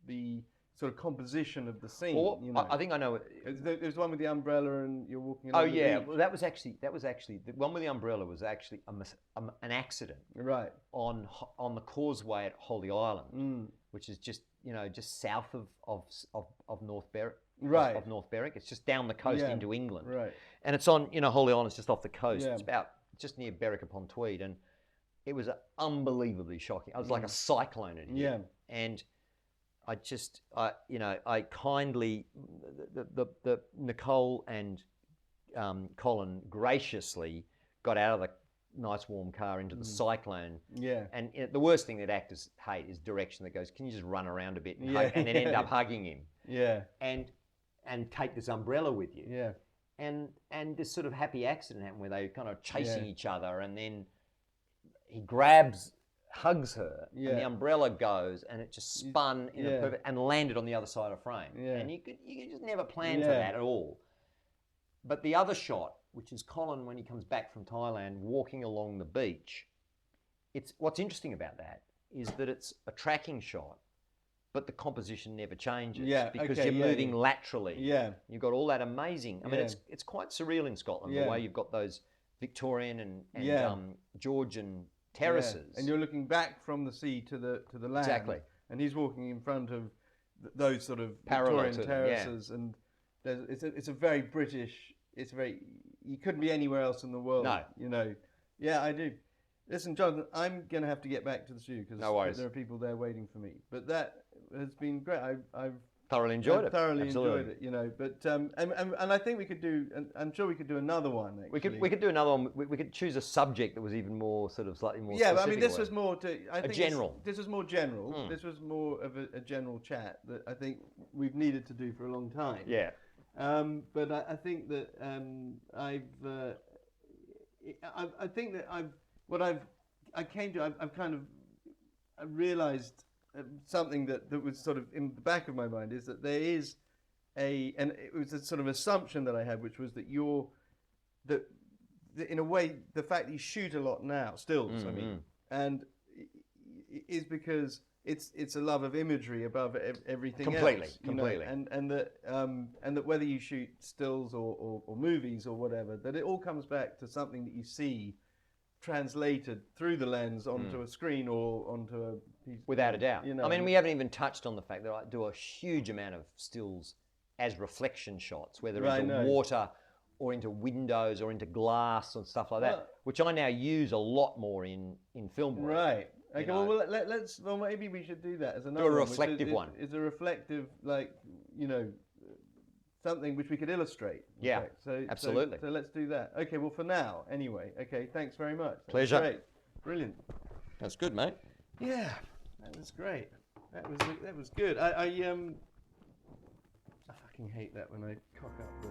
the sort of composition of the scene. I think I know it. There's one with the umbrella and you're walking along the beach. Well, that was actually the one with the umbrella was actually an accident. Right. On the causeway at Holy Island, which is just south of North Berwick. Right. Of North Berwick. It's just down the coast into England. Right. And it's on Holy Island. It's just off the coast. Yeah. It's about just near Berwick upon Tweed, and it was unbelievably shocking. I was like a cyclone in here. Yeah. And I kindly, the Nicole and Colin graciously got out of the nice warm car into the cyclone. Yeah. And the worst thing that actors hate is direction that goes, can you just run around a bit and then end up hugging him? Yeah. And take this umbrella with you. Yeah. And this sort of happy accident happened where they kind of chasing each other, and then he hugs her, and the umbrella goes, and it just spun in a perfect and landed on the other side of frame. Yeah. And you could just never plan for that at all. But the other shot, which is Colin when he comes back from Thailand walking along the beach, what's interesting about that is that it's a tracking shot, but the composition never changes because you're moving laterally. Yeah. You've got all that amazing. I mean, it's quite surreal in Scotland, the way you've got those Victorian and Georgian terraces. Yeah. And you're looking back from the sea to the land. Exactly. And he's walking in front of those sort of Parallel Victorian terraces, and it's a very British. You couldn't be anywhere else in the world. No. You know. Yeah, I do. Listen, Jonathan, I'm going to have to get back to the studio because there are people there waiting for me. But that has been great. I've thoroughly enjoyed it. Thoroughly enjoyed it. You know, but and I think we could do. I'm sure we could do another one. Actually. We could do another one. We could choose a subject that was even more slightly more. Yeah, but I mean, this was more general. This was more general. This was more of a general chat that I think we've needed to do for a long time. Yeah. But I think that I think that I realised something that was sort of in the back of my mind is that there is and it was a sort of assumption that I had, which was that that in a way the fact that you shoot a lot now, stills, I mean, and is because it's a love of imagery above everything else. Completely. And that whether you shoot stills or movies or whatever, that it all comes back to something that you see translated through the lens onto a screen or onto a piece. Without a doubt. You know, I mean, we haven't even touched on the fact that I do a huge amount of stills as reflection shots, whether into water or into windows or into glass and stuff like that, which I now use a lot more in film work. Right. Okay. Well, maybe we should do that as another. Do a reflective one. It's a reflective, something which we could illustrate. Yeah. So absolutely. So let's do that. Okay. Well, for now, anyway. Okay. Thanks very much. Pleasure. Great. Brilliant. That's good, mate. Yeah. That was great. That was good. I fucking hate that when I cock up the